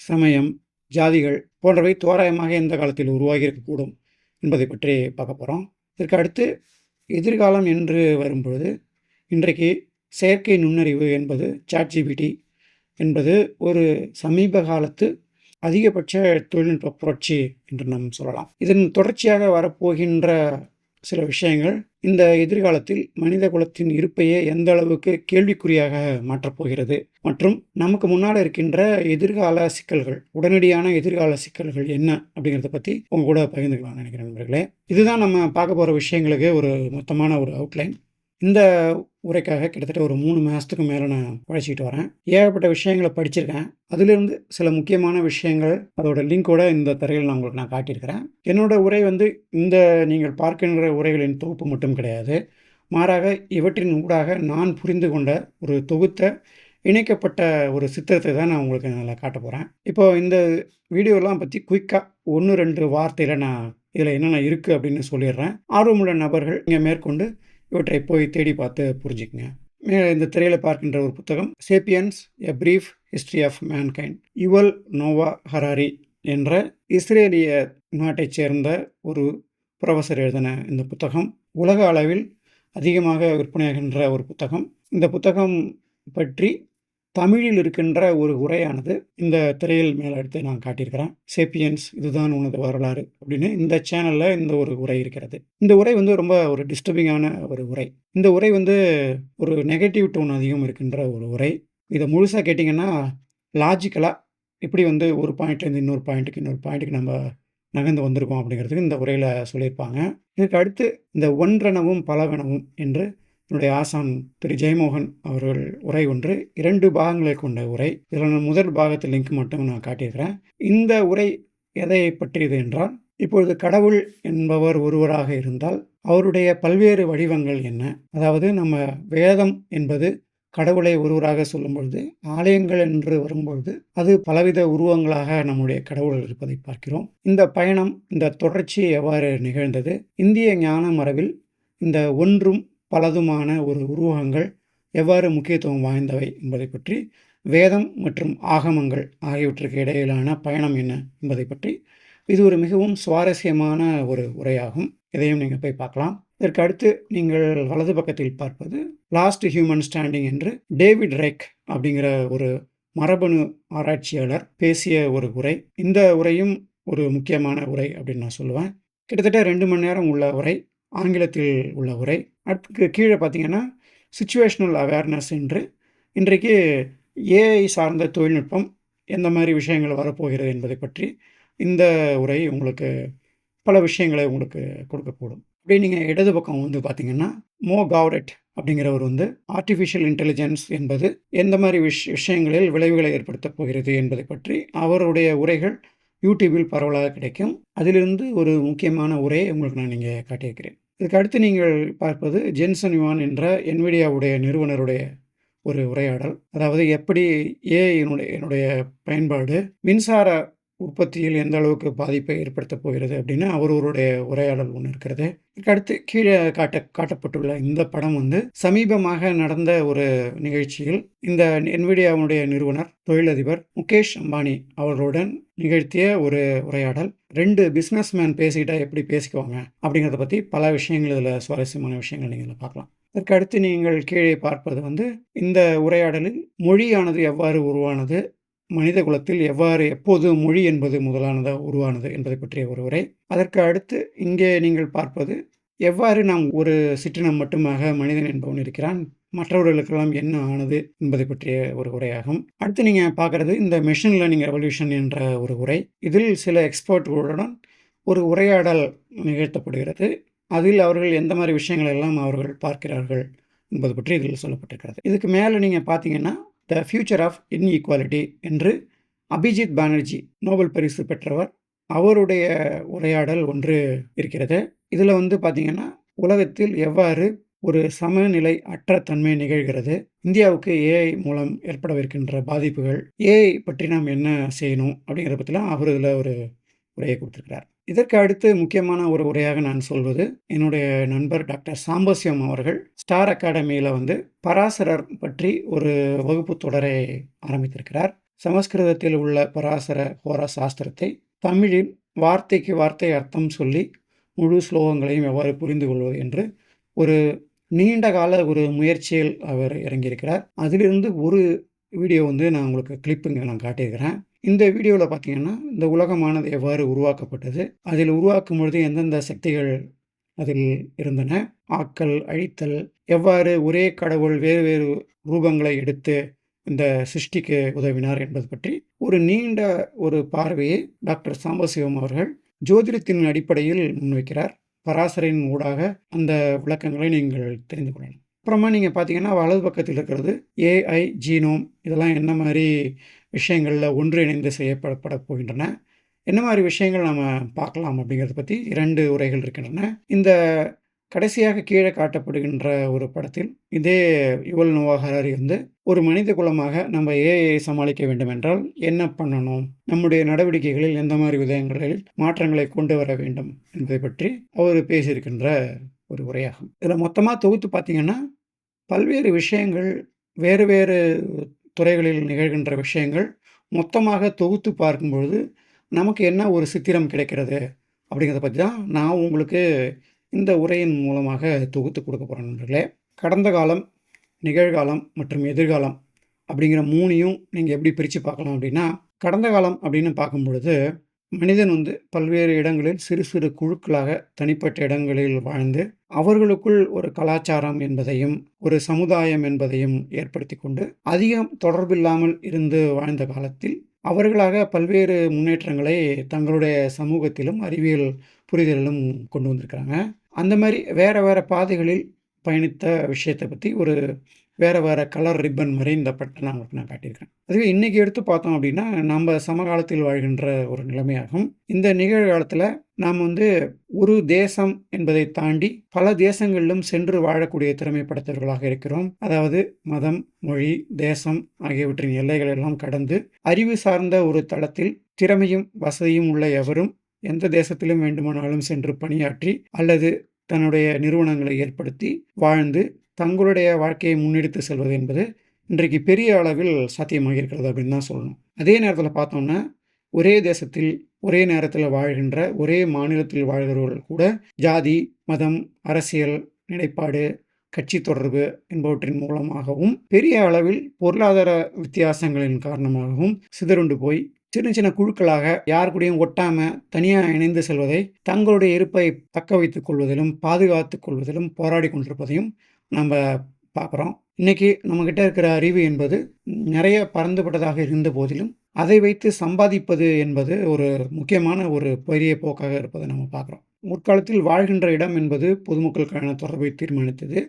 [SPEAKER 1] சமயம், ஜாதிகள் போன்றவை தோராயமாக எந்த காலத்தில் உருவாகி இருக்கக்கூடும் என்பதை பற்றி பார்க்க போகிறோம். இதற்கு அடுத்து எதிர்காலம் என்று வரும்பொழுது இன்றைக்கு செயற்கை நுண்ணறிவு என்பது ChatGPT என்பது ஒரு சமீப காலத்து அதிகபட்ச தொழில்நுட்ப புரட்சி என்று நாம் சொல்லலாம். இதன் தொடர்ச்சியாக வரப்போகின்ற சில விஷயங்கள் இந்த எதிர்காலத்தில் மனித குலத்தின் இருப்பையே எந்த அளவுக்கு கேள்விக்குறியாக மாற்றப்போகிறது மற்றும் நமக்கு முன்னால் இருக்கின்ற எதிர்கால சிக்கல்கள், உடனடியான எதிர்கால சிக்கல்கள் என்ன அப்படிங்கிறத பற்றி உங்க கூட பகிர்ந்துக்கலாம்னு நினைக்கிறேன் நண்பர்களே. இதுதான் நம்ம பார்க்க போகிற விஷயங்களுக்கு ஒரு மொத்தமான ஒரு அவுட்லைன். இந்த உரைக்காக கிட்டத்தட்ட ஒரு 3 மாதத்துக்கு மேலே நான் உழைச்சிக்கிட்டு வரேன். ஏகப்பட்ட விஷயங்களை படிச்சிருக்கேன். அதிலிருந்து சில முக்கியமான விஷயங்கள் அதோட லிங்கோட இந்த தரையில் நான் உங்களுக்கு காட்டியிருக்கிறேன். என்னோட உரை வந்து இந்த நீங்கள் பார்க்கின்ற உரைகளின் தொகுப்பு மட்டும் கிடையாது, மாறாக இவற்றின் ஊடாக நான் புரிந்து கொண்ட ஒரு தொகுத்த இணைக்கப்பட்ட ஒரு சித்திரத்தை தான் நான் உங்களுக்கு நல்லா காட்ட போகிறேன். இப்போது இந்த வீடியோலாம் பற்றி குயிக்காக 1-2 வார்த்தையில் நான் இதில் என்னென்ன இருக்குது அப்படின்னு சொல்லிடுறேன். ஆர்வமுள்ள நபர்கள் நீங்கள் மேற்கொண்டு இவற்றை போய் தேடி பார்த்து புரிஞ்சுக்குங்க. இந்த திரையில் பார்க்கின்ற ஒரு புத்தகம் Sapiens a brief history of mankind, Yuval Noah Harari என்ற இஸ்ரேலிய நாட்டைச் சேர்ந்த ஒரு புரொஃபஸர் எழுதின இந்த புத்தகம் உலக அளவில் அதிகமாக விற்பனையாகின்ற ஒரு புத்தகம். இந்த புத்தகம் பற்றி தமிழில் இருக்கின்ற ஒரு உரையானது இந்த திரையில் மேலே எடுத்து நான் காட்டியிருக்கிறேன். சேப்பியன்ஸ் இதுதான் உனது வரலாறு அப்படின்னு இந்த சேனலில் இந்த ஒரு உரை இருக்கிறது. இந்த உரை வந்து ரொம்ப ஒரு டிஸ்டர்பிங்கான ஒரு உரை. இந்த உரை வந்து ஒரு நெகட்டிவ் டோன் அதிகம் இருக்கின்ற ஒரு உரை. இதை முழுசாக கேட்டிங்கன்னா லாஜிக்கலாக இப்படி வந்து ஒரு பாயிண்ட்லேருந்து இன்னொரு பாயிண்ட்டுக்கு நம்ம நகர்ந்து வந்திருக்கோம் அப்படிங்கிறதுக்கு இந்த உரையில் சொல்லியிருப்பாங்க. இதுக்கு அடுத்து இந்த ஒன்றெனவும் பலவெனவும் என்று என்னுடைய ஆசான் திரு ஜெயமோகன் அவர்கள் உரை ஒன்று 2 பாகங்களை கொண்ட உரை. இதில் நான் முதல் பாகத்தில் லிங்க் மட்டும் நான் காட்டியிருக்கிறேன். இந்த உரை எதை பற்றியது என்றால், இப்பொழுது கடவுள் என்பவர் ஒருவராக இருந்தால் அவருடைய பல்வேறு வடிவங்கள் என்ன, அதாவது நம்ம வேதம் என்பது கடவுளை ஒருவராக சொல்லும் பொழுது, ஆலயங்கள் என்று வரும்பொழுது அது பலவித உருவங்களாக நம்முடைய கடவுள் இருப்பதை பார்க்கிறோம். இந்த பயணம், இந்த தொடர்ச்சி எவ்வாறு நிகழ்ந்தது, இந்திய ஞான மரபில் இந்த ஒன்றும் பலதுமான ஒரு உருவகங்கள் எவ்வாறு முக்கியத்துவம் வாய்ந்தவை என்பதை பற்றி, வேதம் மற்றும் ஆகமங்கள் ஆகியவற்றுக்கு இடையிலான பயணம் என்ன என்பதை பற்றி இது ஒரு மிகவும் சுவாரஸ்யமான ஒரு உரையாகும். இதையும் நீங்கள் போய் பார்க்கலாம். இதற்கு அடுத்து நீங்கள் வலது பக்கத்தில் பார்ப்பது லாஸ்ட் ஹியூமன் ஸ்டாண்டிங் என்று டேவிட் ரெக் அப்படிங்கிற ஒரு மரபணு ஆராய்ச்சியாளர் பேசிய ஒரு உரை. இந்த உரையும் ஒரு முக்கியமான உரை அப்படின்னு நான் சொல்லுவேன். கிட்டத்தட்ட 2 மணி நேரம் உள்ள உரை, ஆங்கிலத்தில் உள்ள உரை. அதுக்கு கீழே பார்த்தீங்கன்னா சிச்சுவேஷனல் அவேர்னஸ் என்று இன்றைக்கு ஏஐ சார்ந்த தொழில்நுட்பம் எந்த மாதிரி விஷயங்கள் வரப்போகிறது என்பதை பற்றி இந்த உரை உங்களுக்கு பல விஷயங்களை உங்களுக்கு கொடுக்கக்கூடும். அப்படியே நீங்கள் இடது பக்கம் வந்து பார்த்தீங்கன்னா மோ கவுரெட் அப்படிங்கிறவர் வந்து ஆர்டிஃபிஷியல் இன்டெலிஜென்ஸ் என்பது எந்த மாதிரி விஷயங்களில் விளைவுகளை ஏற்படுத்தப் போகிறது என்பதை பற்றி அவருடைய உரைகள் யூடியூபில் பரவலாக கிடைக்கும். அதிலிருந்து ஒரு முக்கியமான உரையை உங்களுக்கு நான் இங்கே காட்டியிருக்கிறேன். இதுக்கு அடுத்து நீங்கள் பார்ப்பது ஜென்சன் யுவான் என்ற என்விடியாவுடைய நிறுவனருடைய ஒரு உரையாடல். அதாவது எப்படி ஏஐனுடைய பயன்பாடு மின்சார உற்பத்தியில் எந்த அளவுக்கு பாதிப்பை ஏற்படுத்தப் போகிறது அப்படின்னு அவருடைய உரையாடல் ஒன்று இருக்கிறது. அடுத்து கீழே காட்டப்பட்டுள்ள இந்த படம் வந்து சமீபமாக நடந்த ஒரு நிகழ்ச்சியில் இந்த என்விடியாவுடைய நிறுவனர் தொழிலதிபர் முகேஷ் அம்பானி அவர்களுடன் நிகழ்த்திய ஒரு உரையாடல். 2 பிஸ்னஸ்மேன் பேசிக்கிட்டா எப்படி பேசிக்குவாங்க அப்படிங்கிறத பற்றி பல விஷயங்கள் இதில் சுவாரஸ்யமான விஷயங்கள் நீங்கள் பார்க்கலாம். இதற்கு அடுத்து நீங்கள் கீழே பார்ப்பது வந்து இந்த உரையாடலில் மொழியானது எவ்வாறு உருவானது, மனித குலத்தில் எவ்வாறு எப்போது மொழி என்பது முதலானதாக உருவானது என்பதை பற்றிய ஒரு உரை. அதற்கு அடுத்து இங்கே நீங்கள் பார்ப்பது எவ்வாறு நாம் ஒரு சிற்றினம் மட்டுமாக மனிதன் என்பவன் இருக்கிறான், மற்றவர்களுக்கெல்லாம் என்ன ஆனது என்பதை பற்றிய ஒரு உரையாகும். அடுத்து நீங்கள் பார்க்குறது இந்த மெஷின் லேர்னிங் ரெவல்யூஷன் என்ற ஒரு உரை. இதில் சில எக்ஸ்பர்ட்களுடன் ஒரு உரையாடல் நிகழ்த்தப்படுகிறது. அதில் அவர்கள் எந்த மாதிரி விஷயங்கள் எல்லாம் அவர்கள் பார்க்கிறார்கள் என்பது பற்றி இதில் சொல்லப்பட்டிருக்கிறது. இதுக்கு மேலே நீங்கள் பார்த்தீங்கன்னா த ஃபியூச்சர் ஆஃப் இன்இக்வாலிட்டி என்று அபிஜித் பானர்ஜி நோபல் பரிசு பெற்றவர், அவருடைய உரையாடல் ஒன்று இருக்கிறது. இதில் பார்த்தீங்கன்னா உலகத்தில் எவ்வாறு ஒரு சமநிலை அற்ற தன்மை நிகழ்கிறது, இந்தியாவுக்கு ஏஐ மூலம் ஏற்படவிருக்கின்ற பாதிப்புகள், ஏஐ பற்றி நாம் என்ன செய்யணும் அப்படிங்கிறத பற்றிலாம் அவர் இதில் ஒரு உரையை கொடுத்துருக்கிறார். இதற்கு அடுத்து முக்கியமான ஒரு உரையாக நான் சொல்வது என்னுடைய நண்பர் டாக்டர் சாம்பசிவம் அவர்கள் ஸ்டார் அகாடமியில் பராசரர் பற்றி ஒரு வகுப்பு தொடரை ஆரம்பித்திருக்கிறார். சமஸ்கிருதத்தில் உள்ள பராசர ஹோர சாஸ்திரத்தை தமிழில் வார்த்தைக்கு வார்த்தை அர்த்தம் சொல்லி முழு ஸ்லோகங்களையும் எவ்வாறு புரிந்து கொள்வது என்று ஒரு நீண்ட கால ஒரு முயற்சியில் அவர் இறங்கியிருக்கிறார். அதிலிருந்து ஒரு வீடியோ நான் உங்களுக்கு கிளிப்புங்க நான் காட்டியிருக்கிறேன். இந்த வீடியோவில் பார்த்தீங்கன்னா இந்த உலகமானது எவ்வாறு உருவாக்கப்பட்டது, அதில் உருவாக்கும் பொழுது எந்தெந்த சக்திகள் அதில் இருந்தன, ஆக்கல் அழித்தல், எவ்வாறு ஒரே கடவுள் வேறு வேறு ரூபங்களை எடுத்து இந்த சிருஷ்டிக்கு உதவினார் என்பது பற்றி ஒரு நீண்ட ஒரு பார்வையை டாக்டர் சாம்பசிவம் அவர்கள் ஜோதிடத்தின் அடிப்படையில் முன்வைக்கிறார். பராசரின் ஊடாக அந்த விளக்கங்களை நீங்கள் தெரிந்து கொள்ளலாம். அப்புறமா நீங்கள் பார்த்தீங்கன்னா வலது பக்கத்தில் இருக்கிறது ஏஐ ஜீனோம், இதெல்லாம் என்ன மாதிரி விஷயங்களில் ஒன்றிணைந்து செய்யப்பட போகின்றன, என்ன மாதிரி விஷயங்கள் நம்ம பார்க்கலாம் அப்படிங்கிறத பற்றி 2 உரைகள் இருக்கின்றன. இந்த கடைசியாக கீழே காட்டப்படுகின்ற ஒரு படத்தில் இதே யுவல் நோவா ஹராரி ஒரு மனித குலமாக நம்ம ஏஐயை சமாளிக்க வேண்டும் என்றால் என்ன பண்ணணும், நம்முடைய நடவடிக்கைகளில் எந்த மாதிரி விதங்களில் மாற்றங்களை கொண்டு வர வேண்டும் என்பதை பற்றி அவர் பேசியிருக்கின்ற ஒரு உரையாகும். இதில் மொத்தமாக தொகுத்து பார்த்தீங்கன்னா பல்வேறு விஷயங்கள், வேறு வேறு துறைகளில் நிகழ்கின்ற விஷயங்கள் மொத்தமாக தொகுத்து பார்க்கும்பொழுது நமக்கு என்ன ஒரு சித்திரம் கிடைக்கிறது அப்படிங்கிறத பற்றி தான் நான் உங்களுக்கு இந்த உரையின் மூலமாக தொகுத்து கொடுக்க போகிறேன் நண்பர்களே. கடந்த காலம், நிகழ்காலம் மற்றும் எதிர்காலம் அப்படிங்கிற 3ஐயும் நீங்கள் எப்படி பிரித்து பார்க்கலாம் அப்படின்னா, கடந்த காலம் அப்படின்னு பார்க்கும் பொழுது மனிதன் பல்வேறு இடங்களில் சிறு சிறு குழுக்களாக தனிப்பட்ட இடங்களில் வாழ்ந்து அவர்களுக்குள் ஒரு கலாச்சாரம் என்பதையும் ஒரு சமுதாயம் என்பதையும் ஏற்படுத்தி கொண்டு அதிகம் தொடர்பில்லாமல் இருந்து வாழ்ந்த காலத்தில் அவர்களாக பல்வேறு முன்னேற்றங்களை தங்களுடைய சமூகத்திலும் அறிவியல் புரிதலிலும் கொண்டு வந்திருக்கிறாங்க. அந்த மாதிரி வேறு வேறு பாதைகளில் பயணித்த விஷயத்தை பற்றி ஒரு வேறு வேறு கலர் ரிப்பன் மாதிரி இந்த படத்தை நான் காட்டியிருக்கேன். அதுவே இன்றைக்கி எடுத்து பார்த்தோம் அப்படின்னா நம்ம சமகாலத்தில் வாழ்கின்ற ஒரு நிலைமையாகும். இந்த நிகழ்காலத்தில் நாம் ஒரு தேசம் என்பதை தாண்டி பல தேசங்களிலும் சென்று வாழக்கூடிய திறமை படைத்தவர்களாக இருக்கிறோம். அதாவது மதம், மொழி, தேசம் ஆகியவற்றின் எல்லைகள் எல்லாம் கடந்து அறிவு சார்ந்த ஒரு தளத்தில் திறமையும் வசதியும் உள்ள எவரும் எந்த தேசத்திலும் வேண்டுமானாலும் சென்று பணியாற்றி அல்லது தன்னுடைய நிறுவனங்களை ஏற்படுத்தி வாழ்ந்து தங்களுடைய வாழ்க்கையை முன்னெடுத்து செல்வது என்பது இன்றைக்கு பெரிய அளவில் சாத்தியமாக இருக்கிறது அப்படின்னு தான் சொல்லணும். அதே நேரத்தில் பார்த்தோம்னா ஒரே தேசத்தில் ஒரே நேரத்தில் வாழ்கின்ற ஒரே மாநிலத்தில் வாழ்கிறவர்கள் கூட ஜாதி, மதம், அரசியல் நிலைப்பாடு, கட்சி தொடர்பு என்பவற்றின் மூலமாகவும் பெரிய அளவில் பொருளாதார வித்தியாசங்களின் காரணமாகவும் சிதறுண்டு போய் சின்ன சின்ன குழுக்களாக யார் கூடயும் ஒட்டாமல் தனியாக இணைந்து செல்வதை தங்களுடைய இருப்பை தக்க வைத்துக் கொள்வதிலும் பாதுகாத்து கொள்வதிலும் போராடி கொண்டிருப்பதையும் நம்ம பார்க்குறோம். இன்றைக்கி நம்மக்கிட்ட இருக்கிற அறிவு என்பது நிறைய பரந்துபட்டதாக இருந்த போதிலும் அதை வைத்து சம்பாதிப்பது என்பது ஒரு முக்கியமான ஒரு பெரிய போக்காக இருப்பதை நம்ம பார்க்குறோம். முற்காலத்தில் வாழ்கின்ற இடம் என்பது பொதுமக்களுக்கான தொடர்பை தீர்மானித்தது.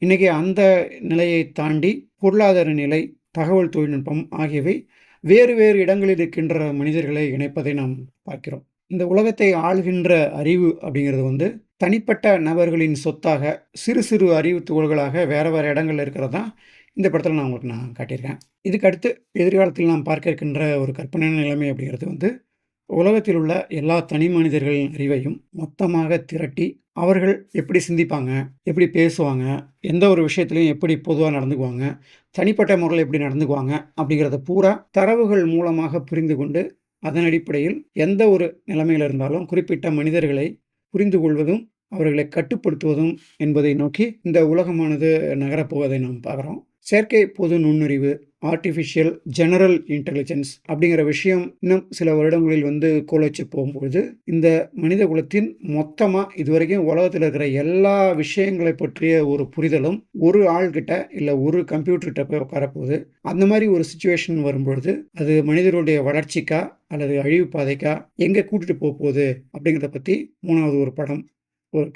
[SPEAKER 1] இன்றைக்கி அந்த நிலையை தாண்டி பொருளாதார நிலை, தகவல் தொழில்நுட்பம் ஆகியவை வேறு வேறு இடங்களில் இருக்கின்ற மனிதர்களை இணைப்பதை நாம் பார்க்கிறோம். இந்த உலகத்தை ஆள்கின்ற அறிவு அப்படிங்கிறது தனிப்பட்ட நபர்களின் சொத்தாக சிறு சிறு அறிவு துகள்களாக வேறு வேறு இடங்களில் இருக்கிறது தான் இந்த படத்தில் நான் காட்டியிருக்கேன். இதுக்கு அடுத்து எதிர்காலத்தில் நாம் பார்க்க இருக்கின்ற ஒரு கற்பனையான நிலைமை அப்படிங்கிறது உலகத்தில் உள்ள எல்லா தனி மனிதர்களின் அறிவையும் மொத்தமாக திரட்டி அவர்கள் எப்படி சிந்திப்பாங்க, எப்படி பேசுவாங்க, எந்த ஒரு விஷயத்துலையும் எப்படி பொதுவாக நடந்துக்குவாங்க, தனிப்பட்ட முறையில் எப்படி நடந்துக்குவாங்க அப்படிங்கிறத பூரா தரவுகள் மூலமாக புரிந்து கொண்டு அதன் அடிப்படையில் எந்த ஒரு நிலைமையில் இருந்தாலும் குறிப்பிட்ட மனிதர்களை புரிந்து கொள்வதும் அவர்களை கட்டுப்படுத்துவதும் என்பதை நோக்கி இந்த உலகமானது நகரப்போவதை நாம் பார்க்குறோம். செயற்கை பொது நுண்ணறிவு, ஆர்டிஃபிஷியல் ஜெனரல் இன்டெலிஜென்ஸ் அப்படிங்கிற விஷயம் இன்னும் சில வருடங்களில் வந்து கோலோச்சி போகும்பொழுது, இந்த மனித குலத்தின் மொத்தமாக இதுவரைக்கும் உலகத்தில் இருக்கிற எல்லா விஷயங்களை பற்றிய ஒரு புரிதலும் ஒரு ஆள்கிட்ட இல்லை ஒரு கம்ப்யூட்டர்கிட்ட போய் உட்காரப்போகுது. அந்த மாதிரி ஒரு சுச்சுவேஷன் வரும்பொழுது அது மனிதருடைய வளர்ச்சிக்கா அல்லது அழிவு பாதைக்கா எங்கே கூட்டிகிட்டு போகுது அப்படிங்கிறத பற்றி 3வது ஒரு படம்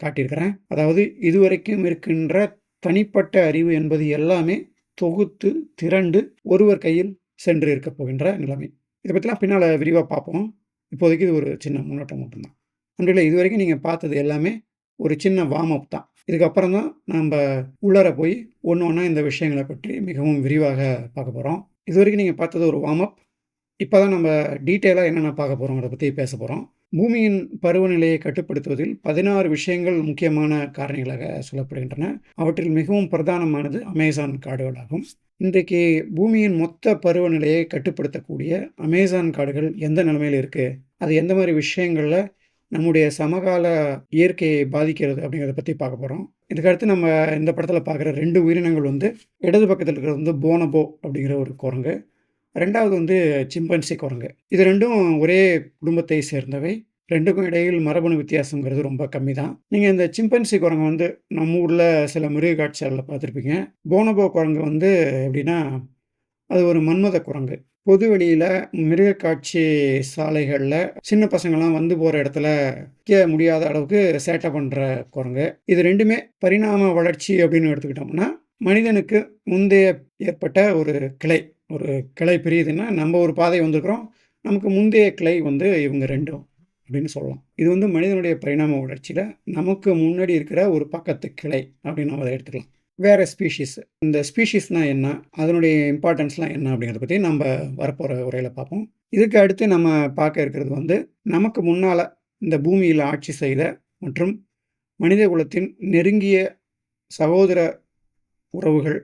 [SPEAKER 1] காட்டியிருக்கிறேன். அதாவது இதுவரைக்கும் இருக்கின்ற தனிப்பட்ட அறிவு என்பது எல்லாமே தொகுத்து திரண்டு ஒருவர் கையில் சென்று இருக்க போகின்ற நிலைமை. இதை பற்றிலாம் பின்னால் விரிவாக பார்ப்போம். இப்போதைக்கு இது ஒரு சின்ன முன்னோட்டம் மட்டும்தான். நண்பர்களே, இது வரைக்கும் நீங்கள் பார்த்தது எல்லாமே ஒரு சின்ன வார்ம் அப் தான். இதுக்கப்புறம் தான் நம்ம உள்ளார போய் ஒன்று ஒன்றா இந்த விஷயங்களை பற்றி மிகவும் விரிவாக பார்க்க போகிறோம். இது வரைக்கும் நீங்கள் பார்த்தது ஒரு வார்ம் அப். இப்போ தான் நம்ம டீட்டெயிலாக என்னென்ன பார்க்க போகிறோங்கிறத பற்றி பேச போகிறோம். பூமியின் பருவநிலையை கட்டுப்படுத்துவதில் 16 விஷயங்கள் முக்கியமான காரணிகளாக சொல்லப்படுகின்றன. அவற்றில் மிகவும் பிரதானமானது அமேசான் காடுகளாகும். இன்றைக்கு பூமியின் மொத்த பருவநிலையை கட்டுப்படுத்தக்கூடிய அமேசான் காடுகள் எந்த நிலைமையில் இருக்குது, அது எந்த மாதிரி விஷயங்களில் நம்முடைய சமகால இயற்கையை பாதிக்கிறது அப்படிங்கிறத பற்றி பார்க்க போகிறோம். இதுக்கடுத்து நம்ம இந்த படத்தில் பார்க்குற 2 உயிரினங்கள் வந்து இடது பக்கத்தில் இருக்கிறது வந்து போனபோ அப்படிங்கிற ஒரு குரங்கு, 2வது வந்து சிம்பன்சி குரங்கு. இது 2ம் ஒரே குடும்பத்தை சேர்ந்தவை. 2க்கும் இடையில் மரபணு வித்தியாசங்கிறது ரொம்ப கம்மி தான். நீங்கள் இந்த சிம்பன்சி குரங்கு வந்து நம்ம ஊரில் சில மிருக காட்சிகளில் பார்த்துருப்பீங்க. போனபோ குரங்கு வந்து எப்படின்னா, அது ஒரு மன்மத குரங்கு. பொது வெளியில் மிருக காட்சி சாலைகளில் சின்ன பசங்கள்லாம் வந்து போகிற இடத்துல நிற்க முடியாத அளவுக்கு சேட்டை பண்ணுற குரங்கு. இது 2மே பரிணாம வளர்ச்சி அப்படின்னு எடுத்துக்கிட்டோம்னா, மனிதனுக்கு முந்தைய ஏற்பட்ட ஒரு கிளை பிரியுதுன்னா, நம்ம ஒரு பாதை வந்திருக்கிறோம், நமக்கு முந்தைய கிளை வந்து இவங்க 2ம் அப்படின்னு சொல்லலாம். இது வந்து மனிதனுடைய பரிணாம வளர்ச்சியில் நமக்கு முன்னாடி இருக்கிற ஒரு பக்கத்து கிளை அப்படின்னு நம்ம அதை எடுத்துக்கலாம். வேறு ஸ்பீஷீஸ், இந்த ஸ்பீஷீஸ்னால் என்ன, அதனுடைய இம்பார்ட்டன்ஸ்லாம் என்ன அப்படிங்கிறத பற்றி நம்ம வரப்போகிற உரையில் பார்ப்போம். இதுக்கு அடுத்து நம்ம பார்க்க இருக்கிறது வந்து நமக்கு முன்னால் இந்த பூமியில் ஆட்சி செய்த மற்றும் மனித குலத்தின் நெருங்கிய சகோதர உறவுகள்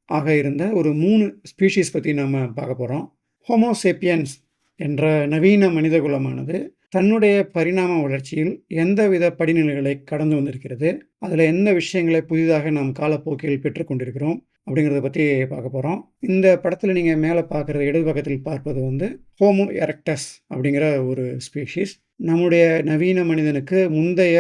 [SPEAKER 1] ஆக இருந்த ஒரு 3 ஸ்பீஷீஸ் பற்றி நம்ம பார்க்க போகிறோம். ஹோமோசேப்பியன்ஸ் என்ற நவீன மனித குலமானது தன்னுடைய பரிணாம வளர்ச்சியில் எந்தவித படிநிலைகளை கடந்து வந்திருக்கிறது, அதில் எந்த விஷயங்களை புதிதாக நாம் காலப்போக்கில் பெற்றுக்கொண்டிருக்கிறோம் அப்படிங்கிறத பற்றி பார்க்க போகிறோம். இந்த படத்தில் நீங்கள் மேலே பார்க்குறது, இடது பக்கத்தில் பார்ப்பது வந்து ஹோமோ எரெக்டஸ் அப்படிங்கிற ஒரு ஸ்பீஷீஸ். நம்முடைய நவீன மனிதனுக்கு முந்தைய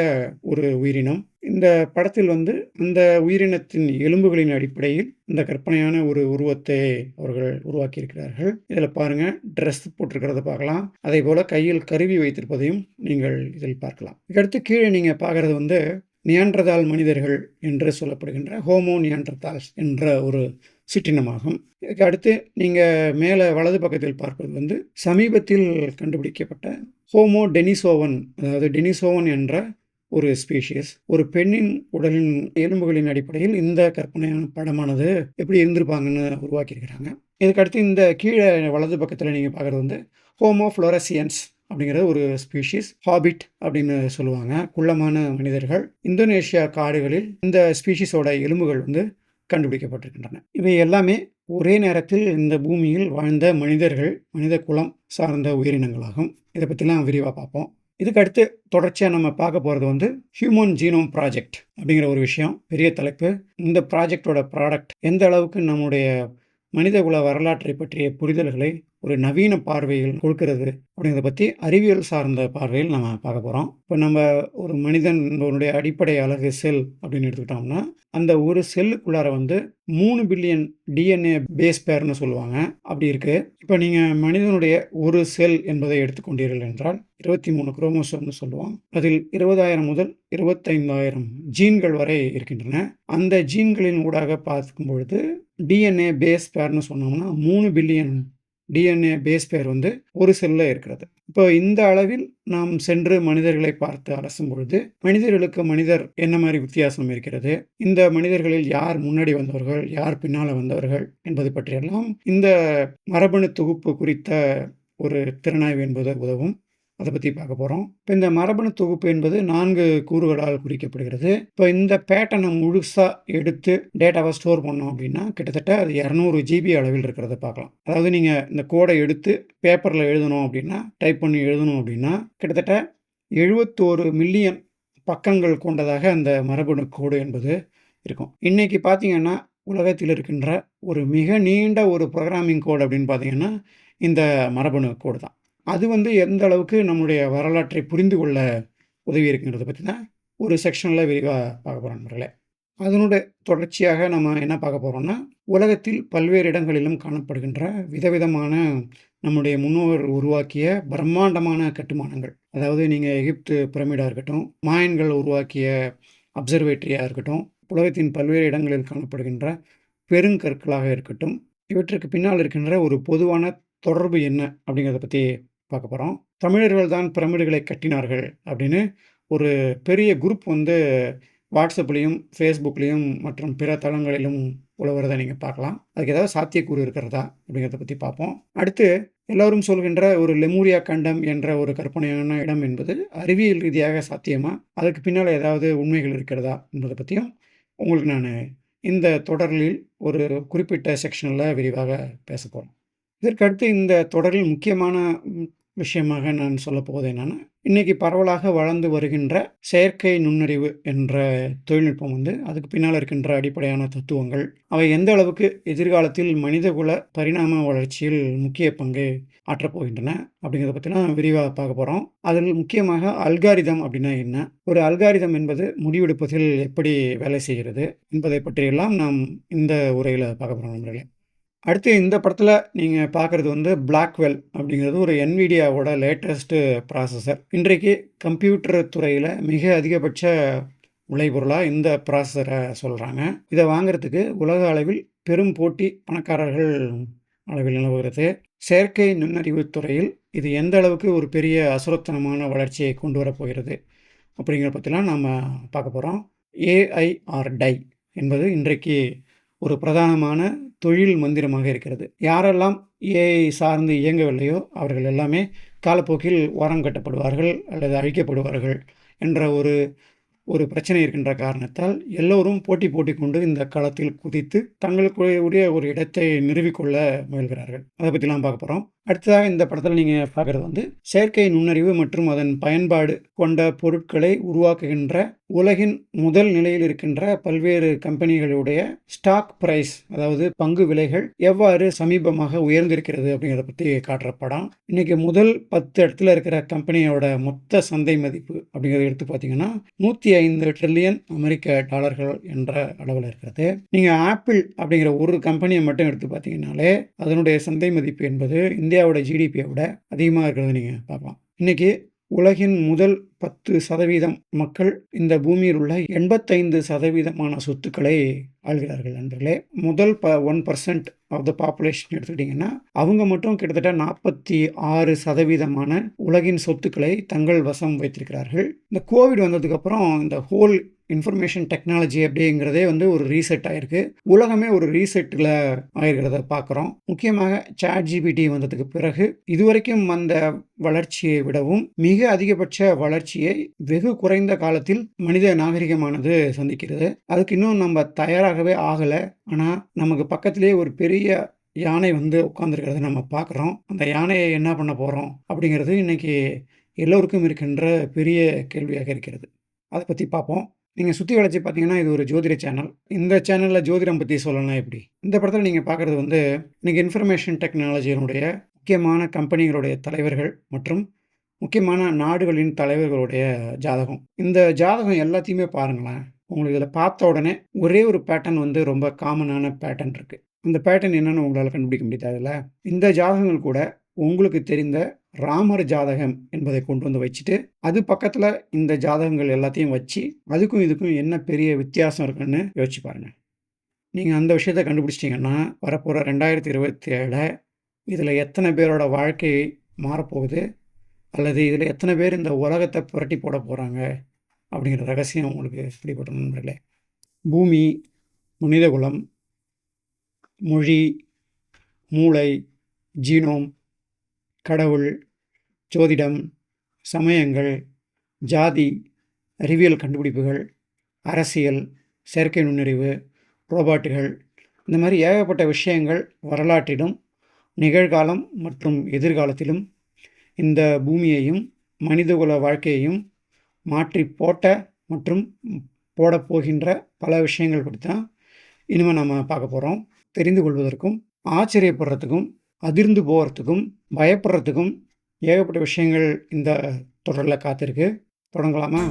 [SPEAKER 1] ஒரு உயிரினம். இந்த படத்தில் வந்து அந்த உயிரினத்தின் எலும்புகளின் அடிப்படையில் இந்த கற்பனையான ஒரு உருவத்தை அவர்கள் உருவாக்கியிருக்கிறார்கள். இதில் பாருங்கள், ட்ரெஸ் போட்டிருக்கிறத பார்க்கலாம், அதே போல் கையில் கருவி வைத்திருப்பதையும் நீங்கள் இதில் பார்க்கலாம். இதுக்கடுத்து கீழே நீங்கள் பார்க்குறது வந்து நியாண்டர்தால் மனிதர்கள் என்று சொல்லப்படுகின்ற ஹோமோ நியாண்டர்தால்ஸ் என்ற ஒரு சிற்றினமாகும். இதுக்கு அடுத்து நீங்கள் மேலே வலது பக்கத்தில் பார்ப்பது வந்து சமீபத்தில் கண்டுபிடிக்கப்பட்ட ஹோமோ டெனிசோவன், அதாவது டெனிசோவன் என்ற ஒரு ஸ்பீஷீஸ். ஒரு பெண்ணின் உடலின் எலும்புகளின் அடிப்படையில் இந்த கற்பனையான படமானது எப்படி இருந்திருப்பாங்கன்னு உருவாக்கியிருக்கிறாங்க. இதுக்கடுத்து இந்த கீழே வலது பக்கத்தில் நீங்கள் பார்க்குறது வந்து ஹோமோ ஃப்ளோரசியன்ஸ் அப்படிங்கிற ஒரு ஸ்பீஷீஸ். ஹாபிட் அப்படின்னு சொல்லுவாங்க, குள்ளமான மனிதர்கள். இந்தோனேஷியா காடுகளில் இந்த ஸ்பீஷீஸோட எலும்புகள் வந்து கண்டுபிடிக்கப்பட்டிருக்கின்றன. இவை எல்லாமே ஒரே நேரத்தில் இந்த பூமியில் வாழ்ந்த மனித குலம் சார்ந்த உயிரினங்களாகும். இதை பற்றிலாம் விரிவாக பார்ப்போம். இதுக்கு அடுத்து தொடர்ச்சியாக நம்ம பார்க்க போகிறது வந்து ஹியூமன் ஜீனோம் ப்ராஜெக்ட் அப்படிங்கிற ஒரு விஷயம், பெரிய தலைப்பு. இந்த ப்ராஜெக்டோட ப்ராடக்ட் எந்த அளவுக்கு நம்முடைய மனிதகுல வரலாற்றை பற்றிய புரிதல்களை ஒரு நவீன பார்வையில் கொடுக்கறது அப்படிங்கிறத பற்றி அறிவியல் சார்ந்த பார்வையில் நம்ம பார்க்க போகிறோம். இப்போ நம்ம ஒரு மனிதனுடைய அடிப்படை அலகு செல் அப்படின்னு எடுத்துக்கிட்டோம்னா, அந்த ஒரு செல்லுக்குள்ளார வந்து 3 பில்லியன் டிஎன்ஏ பேஸ் பேர்னு சொல்லுவாங்க, அப்படி இருக்குது. இப்போ நீங்கள் மனிதனுடைய ஒரு செல் என்பதை எடுத்துக்கொண்டீர்கள் என்றால் 23 குரோமோசோம்னு சொல்லுவோம். அதில் 20,000 முதல் 25,000 ஜீன்கள் வரை இருக்கின்றன. அந்த ஜீன்களின் ஊடாக பார்க்கும் பொழுது டிஎன்ஏ பேஸ் பேர்னு சொன்னோம்னா 3 பில்லியன் டிஎன்ஏ பேஸ் பேர் வந்து ஒரு செல்லில் இருக்கிறது. இப்போ இந்த அளவில் நாம் சென்று மனிதர்களை பார்த்து அலசும் பொழுது மனிதர்களுக்கு மனிதர் என்ன மாதிரி வித்தியாசம் இருக்கிறது, இந்த மனிதர்களில் யார் முன்னாடி வந்தவர்கள், யார் பின்னால் வந்தவர்கள் என்பது பற்றியெல்லாம் இந்த மரபணு தொகுப்பு குறித்த ஒரு திறனாய்வு என்பது உதவும். அதை பற்றி பார்க்க போகிறோம். இப்போ இந்த மரபணு தொகுப்பு என்பது 4 கூறுகளால் குறிக்கப்படுகிறது. இப்போ இந்த பேட்டர்னை முழுசாக எடுத்து டேட்டாவை ஸ்டோர் பண்ணோம் அப்படின்னா கிட்டத்தட்ட அது 200 GB அளவில் இருக்கிறத பார்க்கலாம். அதாவது நீங்கள் இந்த கோடை எடுத்து பேப்பரில் எழுதணும் அப்படின்னா, டைப் பண்ணி எழுதணும் அப்படின்னா கிட்டத்தட்ட 71 மில்லியன் பக்கங்கள் கொண்டதாக அந்த மரபணு கோடு என்பது இருக்கும். இன்றைக்கி பார்த்தீங்கன்னா உலகத்தில் இருக்கின்ற ஒரு மிக நீண்ட ஒரு ப்ரோக்ராமிங் கோட் அப்படின்னு பார்த்தீங்கன்னா, இந்த மரபணு கோடு தான். அது வந்து எந்த அளவுக்கு நம்முடைய வரலாற்றை புரிந்து கொள்ள உதவி இருக்குங்கிறத பத்தி தான் ஒரு செக்ஷனில் விரிவா பார்க்க போறோம் நண்பர்களே. அதனுடைய தொடர்ச்சியாக நம்ம என்ன பார்க்க போறோம்னா, உலகத்தில் பல்வேறு இடங்களிலும் காணப்படுகின்ற விதவிதமான நம்முடைய முன்னோர் உருவாக்கிய பிரம்மாண்டமான கட்டுமானங்கள். அதாவது நீங்க எகிப்து பிரமிடா இருக்கட்டும், மாயன்கள் உருவாக்கிய அப்சர்வேட்டரியா இருக்கட்டும், உலகத்தின் பல்வேறு இடங்களில் காணப்படுகின்ற பெருங்கற்களாக இருக்கட்டும், இவற்றுக்கு பின்னால் இருக்கின்ற ஒரு பொதுவான தொடர்பு என்ன அப்படிங்கிறத பத்தி பார்க்க போறோம். தமிழர்கள் தான் பிரமிடுகளை கட்டினார்கள் அப்படின்னு ஒரு பெரிய குரூப் வந்து வாட்ஸ்அப்லேயும், ஃபேஸ்புக்லேயும் மற்றும் பிற தளங்களிலும் உலவுறதை நீங்கள் பார்க்கலாம். அதுக்கு ஏதாவது சாத்தியக்கூறு இருக்கிறதா அப்படிங்கிறத பற்றி பார்ப்போம். அடுத்து எல்லோரும் சொல்கின்ற ஒரு லெமூரியா கண்டம் என்ற ஒரு கற்பனையான இடம் என்பது அறிவியல் ரீதியாக சாத்தியமா? அதற்கு பின்னால் ஏதாவது உண்மைகள் இருக்கிறதா என்பதை பற்றியும் உங்களுக்கு நான் இந்த தொடரில் ஒரு குறிப்பிட்ட செக்ஷனில் விரிவாக பேச போகிறேன். இதற்கடுத்து இந்த தொடரில் முக்கியமான விஷயமாக நான் சொல்லப்போவது என்னன்னா, இன்னைக்கு பரவலாக வளர்ந்து வருகின்ற செயற்கை நுண்ணறிவு என்ற தொழில்நுட்பம் வந்து அதுக்கு பின்னால் இருக்கின்ற அடிப்படையான தத்துவங்கள், அவை எந்த அளவுக்கு எதிர்காலத்தில் மனிதகுல பரிணாம வளர்ச்சியில் முக்கிய பங்கு ஆற்றப்போகின்றன அப்படிங்கிறத பற்றிலாம் விரிவாக பார்க்க போகிறோம். அதில் முக்கியமாக அல்காரிதம் அப்படின்னா என்ன, ஒரு அல்காரிதம் என்பது முடிவெடுப்பதில் எப்படி வேலை செய்கிறது என்பதை பற்றியெல்லாம் நாம் இந்த உரையில் பார்க்க போகிறோம் நண்பர்களே. அடுத்து இந்த படத்தில் நீங்கள் பார்க்குறது வந்து பிளாக்வெல் அப்படிங்கிறது ஒரு NVIDIAவோட லேட்டஸ்ட்டு ப்ராசஸர். இன்றைக்கு கம்ப்யூட்டர் துறையில் மிக அதிகபட்ச விளைபொருளாக இந்த ப்ராசஸரை சொல்கிறாங்க. இதை வாங்குறதுக்கு உலக அளவில் பெரும் போட்டி பணக்காரர்கள் அளவில் நிலவுகிறது. செயற்கை நுண்ணறிவு துறையில் இது எந்த அளவுக்கு ஒரு பெரிய அசுரத்தனமான வளர்ச்சியை கொண்டு வரப்போகிறது அப்படிங்கிறத பற்றிலாம் நாம் பார்க்க போகிறோம். AI ஆர் டை என்பது இன்றைக்கு ஒரு பிரதானமான தொழில் மந்திரமாக இருக்கிறது. யாரெல்லாம் AI சார்ந்து இயங்கவில்லையோ அவர்கள் எல்லாமே காலப்போக்கில் ஓரம் கட்டப்படுவார்கள் அல்லது அழிக்கப்படுவார்கள் என்ற ஒரு பிரச்சனை இருக்கின்ற காரணத்தால் எல்லோரும் போட்டி கொண்டு இந்த களத்தில் குதித்து தங்களுக்குடைய ஒரு இடத்தை நிறுவிக்கொள்ள முயல்கிறார்கள். அதை பற்றிலாம் பார்க்க போகிறோம். அடுத்ததாக இந்த படத்தில் நீங்கள் பார்க்குறது வந்து செயற்கை நுண்ணறிவு மற்றும் அதன் பயன்பாடு கொண்ட பொருட்களை உருவாக்குகின்ற உலகின் முதல் நிலையில் இருக்கின்ற பல்வேறு கம்பெனிகளுடைய ஸ்டாக் பிரைஸ், அதாவது பங்கு விலைகள் எவ்வாறு சமீபமாக உயர்ந்திருக்கிறது அப்படிங்கிறத பற்றி காட்டுற படம். இன்னைக்கு முதல் 10 இடத்துல இருக்கிற கம்பெனியோட மொத்த சந்தை மதிப்பு அப்படிங்கிறத எடுத்து பார்த்தீங்கன்னா 105 ட்ரில்லியன் அமெரிக்க டாலர்கள் என்ற அளவில் இருக்கிறது. நீங்கள் ஆப்பிள் அப்படிங்கிற ஒரு கம்பெனியை மட்டும் எடுத்து பார்த்தீங்கன்னாலே அதனுடைய சந்தை மதிப்பு என்பது இந்தியாவோட GDPயை விட அதிகமாக இருக்கிறத நீங்கள் பார்க்கலாம். இன்னைக்கு உலகின் முதல் 10% மக்கள் இந்த பூமியில் உள்ள 85% சொத்துக்களை ஆள்கிறார்கள் நண்பர்களே. முதல் 1% ஆஃப் த பாப்புலேஷன் எடுத்துக்கிட்டிங்கன்னா அவங்க மட்டும் கிட்டத்தட்ட 46% உலகின் சொத்துக்களை தங்கள் வசம் வைத்திருக்கிறார்கள். இந்த கோவிட் வந்ததுக்கப்புறம் இந்த ஹோல் இன்ஃபர்மேஷன் டெக்னாலஜி அப்படிங்கிறதே வந்து ஒரு ரீசெட் ஆகிருக்கு. உலகமே ஒரு ரீசெட்டில் ஆகிருக்கிறத பார்க்குறோம். முக்கியமாக ChatGPT வந்ததுக்கு பிறகு இதுவரைக்கும் வந்த வளர்ச்சியை விடவும் மிக அதிகபட்ச வளர்ச்சியை வெகு குறைந்த காலத்தில் மனித நாகரிகமானது சந்திக்கிறது. அதுக்கு இன்னும் நம்ம தயாராகவே ஆகலை. ஆனால் நமக்கு பக்கத்திலேயே ஒரு பெரிய யானை வந்து உட்காந்துருக்கிறத நம்ம பார்க்குறோம். அந்த யானையை என்ன பண்ண போகிறோம் அப்படிங்கிறது இன்னைக்கு எல்லோருக்கும் இருக்கின்ற பெரிய கேள்வியாக இருக்கிறது. அதை பற்றி பார்ப்போம். நீங்கள் சுற்றி வளைச்சி பார்த்தீங்கன்னா இது ஒரு ஜோதிட சேனல். இந்த சேனலில் ஜோதிடம் பற்றி சொல்லலாம் எப்படி. இந்த படத்தில் நீங்கள் பார்க்குறது வந்து இன்றைக்கி இன்ஃபர்மேஷன் டெக்னாலஜியினுடைய முக்கியமான கம்பெனிகளுடைய தலைவர்கள் மற்றும் முக்கியமான நாடுகளின் தலைவர்களுடைய ஜாதகம். இந்த ஜாதகம் எல்லாத்தையுமே பாருங்களேன். உங்களுக்கு இதில் பார்த்த உடனே ஒரே ஒரு பேட்டர்ன் வந்து ரொம்ப காமனான பேட்டர்ன் இருக்குது. அந்த பேட்டர்ன் என்னென்னு உங்களால் கண்டுபிடிக்க முடியாதுல்ல. இந்த ஜாதகங்கள் கூட உங்களுக்கு தெரிந்த ராமர் ஜாதகம் என்பதை கொண்டு வந்து வச்சுட்டு அது பக்கத்தில் இந்த ஜாதகங்கள் எல்லாத்தையும் வச்சு அதுக்கும் இதுக்கும் என்ன பெரிய வித்தியாசம் இருக்குன்னு யோசிச்சு பாருங்கள். நீங்கள் அந்த விஷயத்தை கண்டுபிடிச்சிட்டிங்கன்னா வரப்போகிற 2027 இதில் எத்தனை பேரோட வாழ்க்கை மாறப்போகுது அல்லது இதில் எத்தனை பேர் இந்த உலகத்தை புரட்டி போட போகிறாங்க அப்படிங்கிற ரகசியம் உங்களுக்கு பிடிபட்ட நண்பர்களே. பூமி, மனிதகுலம், மொழி, மூளை, ஜீனோம், கடவுள், ஜோதிடம், சமயங்கள், ஜாதி, அறிவியல் கண்டுபிடிப்புகள், அரசியல், செயற்கை நுண்ணறிவு, ரோபாட்டுகள், இந்த மாதிரி ஏகப்பட்ட விஷயங்கள் வரலாற்றிலும் நிகழ்காலம் மற்றும் எதிர்காலத்திலும் இந்த பூமியையும் மனிதகுல வாழ்க்கையையும் மாற்றி போட்ட மற்றும் போடப்போகின்ற பல விஷயங்கள் பற்றி தான் இனிமேல் நம்ம பார்க்க போகிறோம். தெரிந்து கொள்வதற்கும் ஆச்சரியப்படுறதுக்கும் அதிர்ந்து போகிறதுக்கும் பயப்படுறதுக்கும் ஏகப்பட்ட விஷயங்கள் இந்த தொடரில் காத்திருக்கு. தொடங்கலாமா?